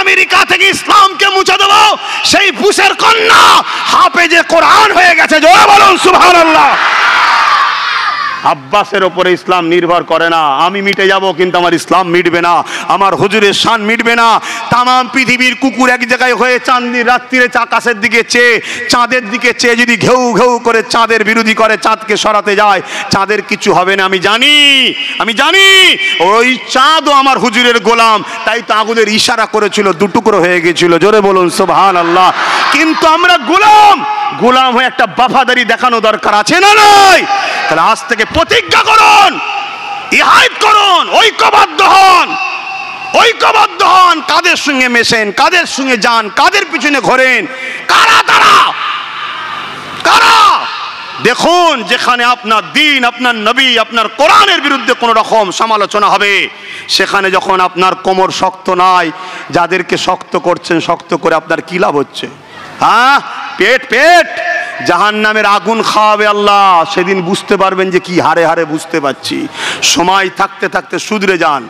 আমেরিকা থেকে ইসলামকে মুছে দেবো, সেই বুশের কন্যা হাফেজে কোরআন হয়ে গেছে। জোরে বলুন সুবহানাল্লাহ। আব্বাসের ওপরে ইসলাম নির্ভর করে না। আমি মিটে যাব কিন্তু আমার ইসলাম মিটবে না, আমার হুজুরের শান মিটবে না। তাম পৃথিবীর কুকুর এক জায়গায় হয়ে চাঁদনি রাত্রিরে আকাশের দিকে চেয়ে, চাঁদের দিকে চেয়ে যদি ঘেউ ঘেউ করে চাঁদের বিরোধী করে, চাঁদকে সরাতে যায়, চাঁদের কিছু হবে না। আমি জানি, আমি জানি ওই চাঁদও আমার হুজুরের গোলাম, তাই তো আগুনের ইশারা করেছিল, 2 টুকরো হয়ে গেছিল। জোরে বলুন সুবহানাল্লাহ। কিন্তু আমরা গোলাম, গোলাম হয়ে একটা বাফাদারি দেখানো দরকার আছে না নয়? তাহলে আজ থেকে প্রতিজ্ঞা করুন, ইহাদ করুন, ঐক্যবদ্ধ হন, ঐক্যবদ্ধ হন। কাদের সঙ্গে মেশেন, কাদের সঙ্গে যান, কাদের পিছনে ঘোরেন, কারা তারা, কারা? দেখুন, যেখানে আপনার দিন, আপনার নবী, আপনার কোরআনের বিরুদ্ধে কোন রকম সমালোচনা হবে, সেখানে যখন আপনার কোমর শক্ত নাই, যাদেরকে শক্ত করছেন, শক্ত করে আপনার কি লাভ হচ্ছে? হ্যাঁ, পেট পেট জাহান্নামের আগুন খাওয়াবে আল্লাহ। সেদিন বুঝতে পারবেন যে কি হারে হারে বুঝতে পারছি। সময় থাকতে থাকতে শুধরে যান,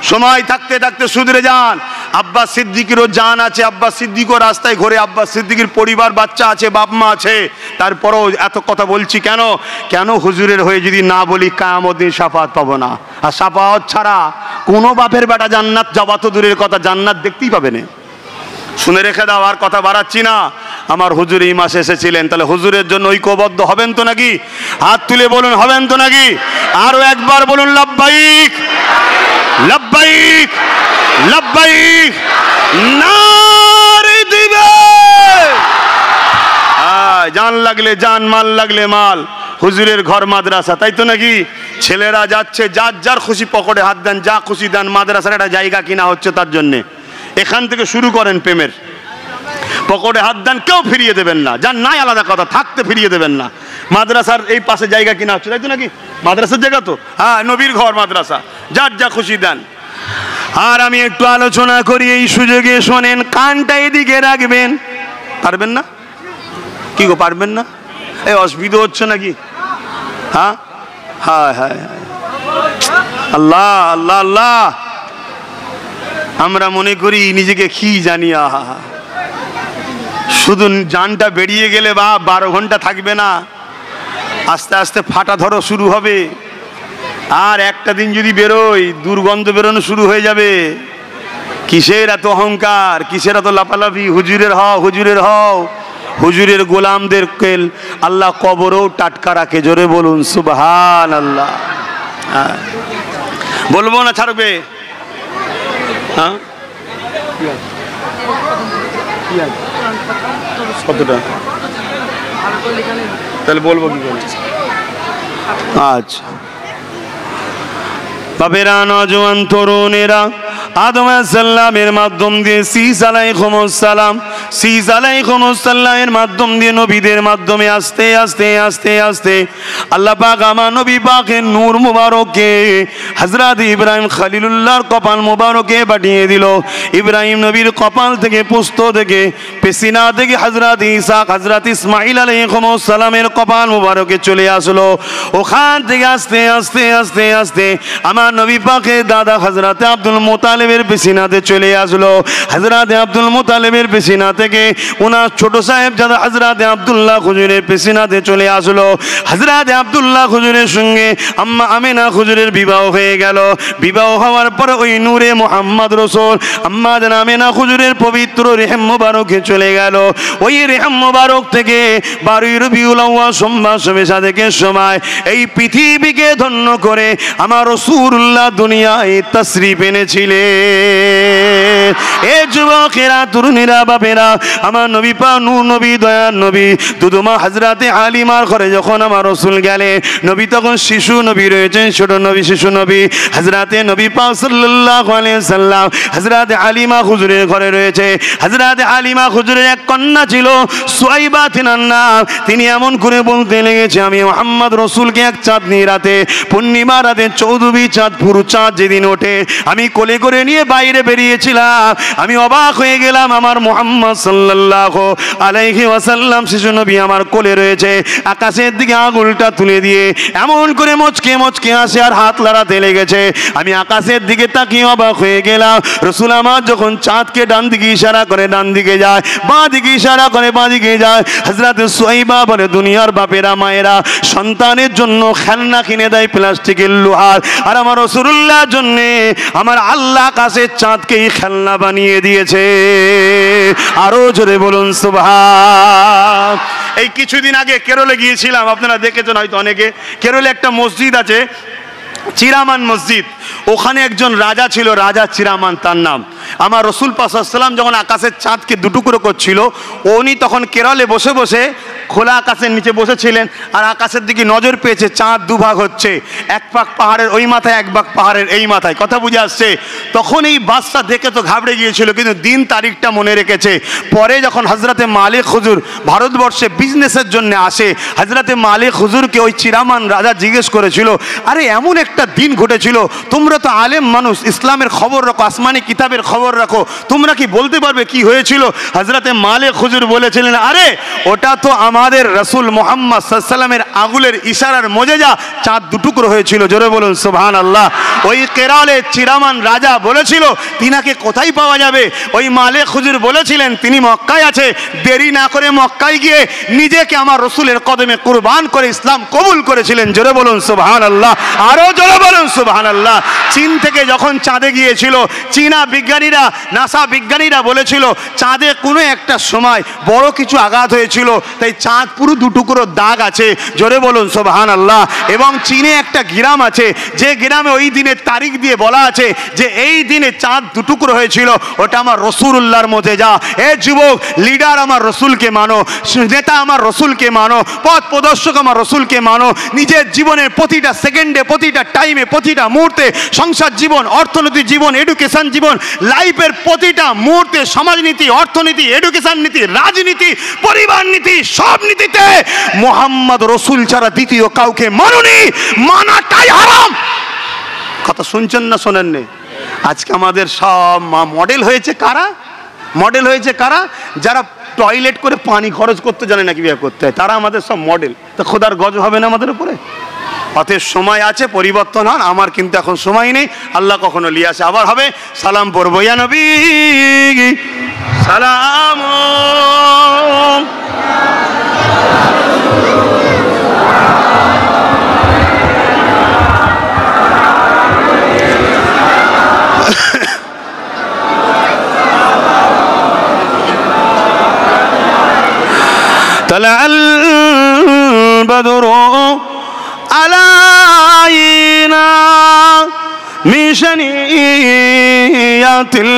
সময় থাকতে থাকতে শুধরে যান। আব্বাস সিদ্দিকেরও জান আছে, আব্বাস সিদ্দিকও রাস্তায় ঘোরে, আব্বাস সিদ্দিকের পরিবার, বাচ্চা আছে, বাপ মা আছে। তারপরও এত কথা বলছি কেন? কেন হুজুরের হয়ে যদি না বলি কিয়ামত দিন শাফাত পাবো না। আর শাফাত ছাড়া কোনো বাপের বেটা জান্নাত যাওয়া তো দূরের কথা, জান্নাত দেখতেই পাবে না। শুনে রেখে দাও, আর কথা বাড়াচ্ছি না। আমার হুজুর এই মাসে এসেছিলেন, তাহলে হুজুরের জন্য ঐক্যবদ্ধ হবেন তো নাকি? হাত তুলে বলুন, হবেন তো নাকি? আরো একবার বলুন, লাব্বাইক লাব্বাইক লাব্বাইক। নারে দিবে, জান লাগলে জান, মাল লাগলে মাল। হুজুরের ঘর মাদ্রাসা, তাই তো নাকি? ছেলেরা যাচ্ছে, যার যার খুশি পকেটে হাত দেন, যা খুশি দেন। মাদ্রাসার একটা জায়গা কিনা হচ্ছে তার জন্যে। এখান থেকে শুরু করেন প্রেমের। পকেটে হাত দেন, কেউ ফিরিয়ে দেবেন না। যার নাই আলাদা কথা, থাকতে ফিরিয়ে দেবেন না। মাদ্রাসার এই পাশে জায়গা কিনা হচ্ছে, তাই তো নাকি? মাদ্রাসার জায়গা তো, হ্যাঁ, নবীর ঘর মাদ্রাসা, যার যা খুশি দেন। আর আমি একটু আলোচনা করি এই সুযোগে, শোনেন, কানটা এদিকে রাখবেন। পারবেন না? কি গো, পারবেন না? এই অসুবিধা হচ্ছে নাকি? হ্যাঁ, হায় হায় হায়, আল্লাহ আল্লাহ আল্লাহ। আমরা মনে করি নিজেকে কি জানি, আহা, শুধু জানটা বেরিয়ে গেলে বা 12 ঘন্টা থাকবে না, আস্তে আস্তে ফাটা ধরো শুরু হবে। আর একটা দিন যদি বেরোয়, দুর্গন্ধ বেরোনো শুরু হয়ে যাবে। কিসের এত অহংকার, কিসের এত লাফালাফি? হুজুরের হও, হুজুরের হও। হুজুরের গোলামদেরকে আল্লাহ কবরও টাটকা রাখে। জোরে বলুন সুবহানাল্লাহ। বলবো না ছাড়বে? হ্যাঁ, কতটা তাহলে বলবো কি করে? আচ্ছা বাবেরা, নজওয়ান তরুণেরা, আদম আলাইহিসসালামের মাধ্যম দিয়ে শীস আলাইহিসসালাম, শীস আলাইহিসসালামের মাধ্যম দিয়ে নবীদের মাধ্যমে আস্তে আস্তে আস্তে আস্তে আল্লাহ পাক আমার নবী পাকের নূর মুবারককে হযরত ইব্রাহিম খলিলুল্লাহর কপাল মুবারকে পাঠিয়ে দিল। ইব্রাহিম নবীর কপাল থেকে, পুস্ত থেকে, পেশিনা থেকে হযরত ইসহাক, হযরত ইসমাঈল আলাইহিসসালামের কপাল মুবারকে চলে আসলো। ওখান থেকে আস্তে আস্তে আস্তে আস্তে আমার নবী পাকের দাদা হযরত আব্দুল মুতালিবের পেশিনাতে চলে আসলো। হযরত আব্দুল মুতালিবের পেশিনা থেকে ওনার ছোট সাহেবজাদা হযরত আব্দুল্লাহ হুজুরের পেশিনাতে চলে আসলো। হযরত আব্দুল্লাহ হুজুরের সঙ্গে আম্মা আমিনা হুজুরের বিবাহ হয়ে গেল। বিবাহ হওয়ার পরে ওই নূরে মুহাম্মদ রাসূল আম্মা জান আমিনা হুজুরের পবিত্র রেহম মুবারকে চলে গেল। ওই রেহম মুবারক থেকে 12 রবিউল আউয়াল সোমবার সাদেকের সময় এই পৃথিবীকে ধন্য করে আমার রাসূলুল্লাহ দুনিয়ায় তাশরীফ এনেছিলেন। এ যুবকেরা, তরুণীরা, বাপেরা, আমার নবী পাক নূর নবী, দয়ার নবী দুদুমা হযরতে হালিমার ঘরে যখন আমার রাসূল গেলেন, নবী তখন শিশু নবী রয়েছেন, ছোট নবী, শিশু নবী। হযরতে নবী পাক সাল্লাল্লাহু আলাইহি সাল্লাম হযরতে হালিমা হুজুরের ঘরে রয়েছে। হযরতে হালিমা হুজুরের এক কন্যা ছিল, সুয়াইবা তিনার নাম। তিনি এমন করে বলতে লেগেছে, আমি মুহাম্মদ রাসূলকে এক চাঁদনি রাতে, পূর্ণিমা রাতে, চৌদ্দবী চাঁদ, পুরো চাঁদ যেদিন ওঠে, আমি কোলে করে নিয়ে বাইরে বেরিয়েছিলাম। আমি অবাক হয়ে গেলাম, আমার মুহাম্মদ সাল্লাল্লাহু আলাইহি ওয়াসাল্লাম শিশু নবী আমার কোলে রয়েছে। আকাশের দিকে আঙুলটা তুলে দিয়ে এমন করে মুচকে মুচকে হাসে আর হাত লড়াতে লেগেছে। আমি আকাশের দিকে তাকিয়ে অবাক হয়ে গেলাম। রাসূল আমার যখন চাঁদকে ডান দিকে ইশারা করে ডান দিকে যায়, বাঁ দিকে ইশারা করে বাঁ দিকে যায়। হযরত সুয়াইবা বলে, দুনিয়ার বাপেরা মায়েরা সন্তানের জন্য খেলনা কিনে দেয় প্লাস্টিকের, লোহার, আর আমার রাসূলুল্লাহর জন্য আমার আল্লাহ আকাশের চাঁদকেই খেলনা বানিয়ে দিয়েছে। আরো জোরে বলুন সুবহান। এই কিছুদিন আগে কেরলে গিয়েছিলাম, আপনারা দেখেছেন হয়তো অনেকে। কেরলে একটা মসজিদ আছে, চিরামান মসজিদ। ওখানে একজন রাজা ছিল, রাজা চিরামান তার নাম। আমার রাসূল পাক সাল্লাল্লাহু আলাইহি ওয়াসাল্লাম যখন আকাশের চাঁদকে দুটুকরো করছিল, উনি তখন কেরলে বসে বসে খোলা আকাশের নিচে বসেছিলেন আর আকাশের দিকে নজর পেয়েছে চাঁদ দুভাগ হচ্ছে, এক পাক পাহাড়ের ওই মাথায়, এক পাক পাহাড়ের এই মাথায়। কথা বুঝে আসছে? তখন এই বাদশা দেখে তো ঘাবড়ে গিয়েছিল, কিন্তু দিন তারিখটা মনে রেখেছে। পরে যখন হযরতে মালিক হুজুর ভারতবর্ষে বিজনেসের জন্য আসে, হযরতে মালিক হুজুরকে ওই চিরামান রাজা জিজ্ঞেস করেছিল, আরে এমন একটা দিন ঘটেছিল, তোমরা তো আলেম মানুষ, ইসলামের খবর রাখো, আসমানি কিতাবের খবর রাখো, তোমরা কি বলতে পারবে কি হয়েছিল? হযরতে মালিক হুজুর বলেছিলেন, আরে ওটা তো আমাদের রাসূল মুহাম্মদ সাল্লাল্লাহু আলাইহি ওয়াসাল্লামের আঙ্গুলের ইশারার মজেজা, চাঁদ দুটুকরো হয়েছিল। জোরে বলুন সুবহানাল্লাহ। ওই কেরলে চিরামান রাজা বলেছিল, তিনাকে কোথায় পাওয়া যাবে? ওই মালিক হুজুর বলেছিলেন তিনি মক্কায় আছে। দেরি না করে মক্কায় গিয়ে নিজেকে আমার রাসূলের কদমে কুরবান করে ইসলাম কবুল করেছিলেন। জোরে বলুন সুবহানাল্লাহ। আরো জোরে বলুন সুবহানাল্লাহ। চীন থেকে যখন চাঁদে গিয়েছিল, চীনা বিজ্ঞানীরা, নাসা বিজ্ঞানীরা বলেছিল চাঁদে কোনো একটা সময় বড় কিছু আঘাত হয়েছিল, তাই চাঁদ পুরো দুটুকরো দাগ আছে। জোরে বলুন সুবহানাল্লাহ। এবং চীনে একটা গ্রাম আছে, যে গ্রামে ওই দিনের তারিখ দিয়ে বলা আছে যে এই দিনে চাঁদ দুটুকরো হয়েছিল, ওটা আমার রাসূলুল্লাহর মধ্যে যা। এ যুবক, লিডার আমার রাসূলকে মানো, নেতা আমার রাসূলকে মানো, পথ প্রদর্শক আমার রাসূলকে মানো। নিজের জীবনের প্রতিটা সেকেন্ডে, প্রতিটা টাইমে, প্রতিটা মুহূর্তে, সংসার জীবন, অর্থনৈতিক জীবন, এডুকেশন জীবন, লাইফের প্রতিটা মুহূর্তে সমাজনীতি, অর্থনীতি, এডুকেশন নীতি, রাজনীতি, পরিবার নীতি, সব নীতিতে মুহাম্মদ রাসূল ছাড়া দ্বিতীয় কাউকে মানোনি, মানাটাই হারাম। কথা শুনছেন না শোনেননি? আজকে আমাদের সব মডেল হয়েছে কারা? মডেল হয়েছে কারা? যারা টয়লেট করে পানি খরচ করতে জানে না কিভাবে করতে হয়, তারা আমাদের সব মডেল। তো খোদার গজব হবে না আমাদের উপরে? অতএব সময় আছে, পরিবর্তন হন। আমার কিন্তু এখন সময় নেই, আল্লাহ কখনো লিয়ে আসে আবার হবে। সালাম পড়বো, ইয়া নবী সালাম। তালাল বদরু আলাইনা মিন শানিয়াতিল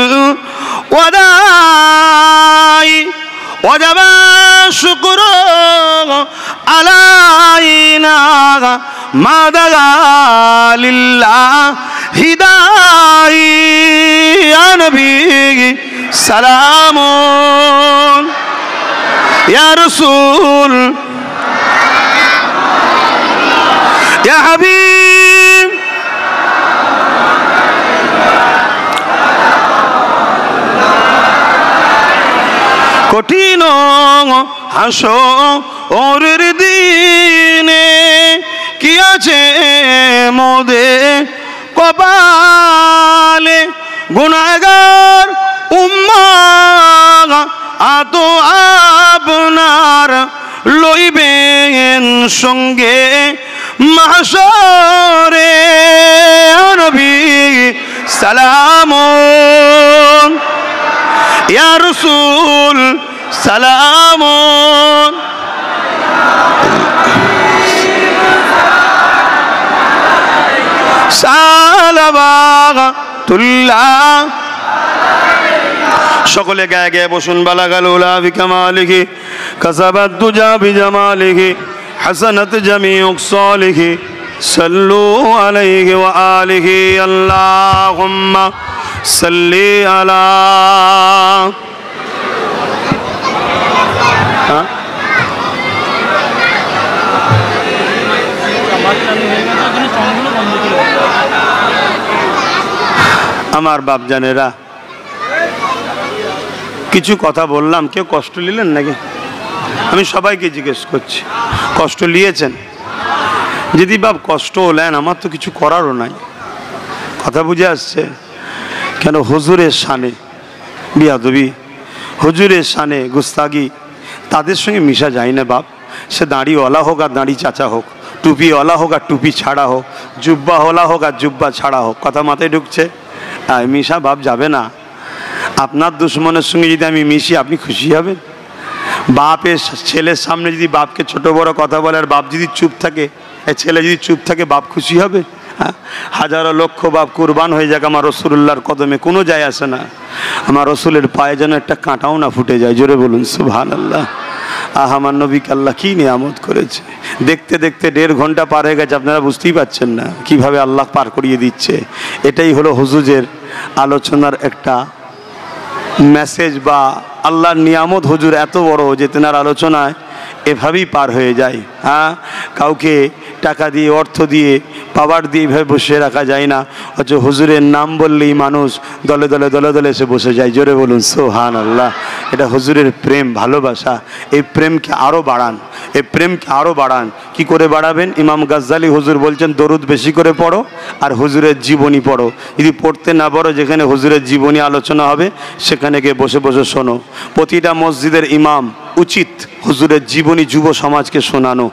ওয়াদাই ওয়াজাবা শুকরু আলাইনা মা দাগা লিল্লাহি দাই ইয়া নবী সালামুন ইয়া রাসূল ইয়া হাবিব কঠিন হাসরের দিনে কি আছে মোদের কপালে গুনাহগার উম্মাহ আত আপনার লইবেন সঙ্গে মাহশরে নবী সালামুন ইয়া রাসূল সালামুন সালাওয়াতুল্লাহ সকলে গায়ে গায়ে বসুন বালাগাল উলা বিকামালিহি কাসাবাত দুজা বিজামালিহি হাসানাত জামিউ সালিহি সাল্লু আলাইহি ওয়া আলিহি আল্লাহুম্মা সাল্লি আলা আমার বাপ জানেরা কিছু কথা বললাম, কেউ কষ্ট নিলেন নাকি? আমি সবাইকে জিজ্ঞেস করছি, কষ্ট নিয়েছেন? যদি বাপ কষ্ট হলেন, আমার তো কিছু করারও নাই। কথা বুঝে আসছে? কেন হুজুরের শানে বিয়াদবি, হুজুরের শানে গুস্তাগি তাদের সঙ্গে মিশা যায় না বাপ। সে দাঁড়িওয়ালা হোক আর দাঁড়ি চাচা হোক, টুপিওয়ালা হোক আর টুপি ছাড়া হোক, জুব্বাওয়ালা হোক আর জুব্বা ছাড়া হোক। কথা মাথায় ঢুকছে? মিশা বাপ যাবে না। আপনার দুশ্মনের সঙ্গে যদি আমি মিশি, আপনি খুশি হবেন? বাপের ছেলের সামনে যদি বাপকে ছোট বড় কথা বলে আর বাপ যদি চুপ থাকে, ছেলে যদি চুপ থাকে, বাপ খুশি হবে? হাজারো লক্ষ বাপ কুরবান হয়ে যাক আমার রসুল্লাহর কদমে, কোনো যায় আসে না। আমার রসুলের পায়ে যেন একটা কাঁটাও না ফুটে যায়। জোরে বলুন সুবহানাল্লাহ। আমার নবীকে আল্লাহ কি নিয়ামত করেছে। দেখতে দেখতে 1.5 ঘন্টা পার হয়ে গেছে, আপনারা বুঝতেই পারছেন না কিভাবে আল্লাহ পার করিয়ে দিচ্ছে। এটাই হলো হুজুরের আলোচনার একটা মেসেজ বা আল্লাহর নিয়ামত। হুজুর এত বড় যে তেনার আলোচনায় এভাবেই পার হয়ে যায়। কাউকে টাকা দিয়ে, অর্থ দিয়ে, পাওয়ার দিয়ে এভাবে বসে রাখা যায় না। অথচ হুজুরের নাম বললেই মানুষ দলে দলে দলে দলে এসে বসে যায়। জোরে বলুন সুবহানাল্লাহ। এটা হুজুরের প্রেম, ভালোবাসা। এই প্রেমকে আরও বাড়ান, এই প্রেমকে আরও বাড়ান। কি করে বাড়াবেন? ইমাম গাজ্জালি হুজুর বলছেন, দরুদ বেশি করে পড়ো আর হুজুরের জীবনী পড়ো। যদি পড়তে না পারো, যেখানে হুজুরের জীবনী আলোচনা হবে সেখানে গিয়ে বসে বসে শোনো। প্রতিটা মসজিদের ইমাম উচিত হুজুরের জীবনী যুব সমাজকে শোনানো,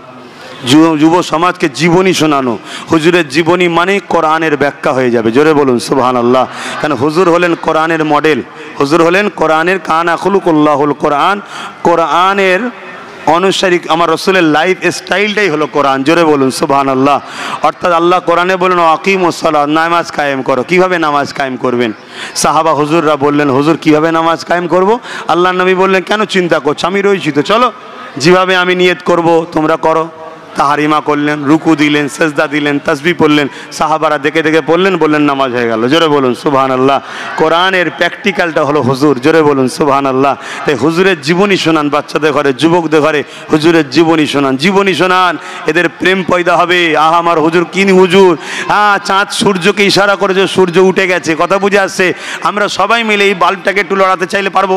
যুব সমাজকে জীবনী শোনানো। হুজুরের জীবনী মানে কোরআনের ব্যাখ্যা হয়ে যাবে। জোরে বলুন সুবহানাল্লাহ। কারণ হুজুর হলেন কোরআনের মডেল, হুজুর হলেন কোরআনের কানা খুলুকুল্লাহুল কোরআন, কোরআনের অনুসারী। আমার রসুলের লাইফ স্টাইলটাই হলো কোরআন। জোরে বলুন সুবহানাল্লাহ। অর্থাৎ আল্লাহ কোরআনে বললেন আকিমুস সালাত, নামাজ কায়েম করো। কিভাবে নামাজ কায়েম করবেন? সাহাবা হুজুররা বললেন, হুজুর কিভাবে নামাজ কায়েম করব? আল্লাহ নবী বললেন, কেন চিন্তা করছো? আমি রয়েছি তো, চলো যেভাবে আমি নিয়ত করব তোমরা করো। তাহারিমা করলেন, রুকু দিলেন, সেজদা দিলেন, তাসবিহ পড়লেন। সাহাবারা দেখে দেখে পড়লেন, বললেন নামাজ হয়ে গেল। জোরে বলুন সুবহানাল্লাহ। কোরআনের প্র্যাকটিক্যালটা হলো হুজুর। জোরে বলুন সুবহানাল্লাহ। তাই হুজুরের জীবনী শোনান বাচ্চাদের ঘরে, যুবকদের ঘরে হুজুরের জীবনী শোনান, জীবনী শোনান। এদের প্রেম পয়দা হবে। আমার হুজুর কিন হুজুর। চাঁদ সূর্যকে ইশারা করেছে, সূর্য উঠে গেছে। কথা বুঝে আসছে? আমরা সবাই মিলে এই বাল্বটাকে একটু লড়াতে চাইলে পারবো?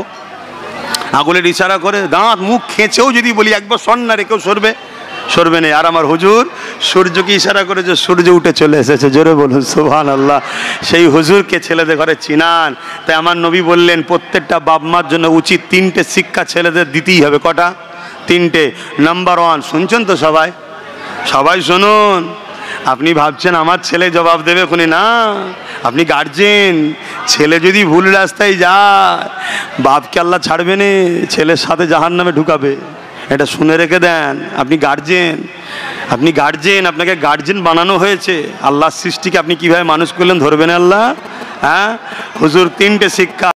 আঙুলের ইশারা করে, দাঁত মুখ খেঁচেও যদি বলি একবার সর না, রেখেও সরবে? সরবে না। আর আমার হুজুর সূর্যকে ইশারা করে যে সূর্য উঠে চলে এসেছে। জোরে বলুন সুবহানাল্লাহ। সেই হুজুরকে ছেলেদের ঘরে চিনান। তাই আমার নবী বললেন, প্রত্যেকটা বাপ মার জন্য উচিত 3টে শিক্ষা ছেলেদের দিতেই হবে। কটা? 3টে। নাম্বার 1, শুনছেন তো সবাই? সবাই শুনুন। আপনি ভাবছেন আমার ছেলে জবাব দেবে খুনি? না, আপনি গার্জেন। ছেলে যদি ভুল রাস্তায় যায়, বাপকে আল্লাহ ছাড়বে না, ছেলের সাথে জাহান্নামে ঢুকাবে। এটা শুনে রেখে দেন। আপনি গার্জেন, আপনাকে গার্জেন বানানো হয়েছে। আল্লাহর সৃষ্টিকে আপনি কিভাবে মানুষ করলেন ধরবেন আল্লাহ? হ্যাঁ হুজুর 3টে শিক্ষা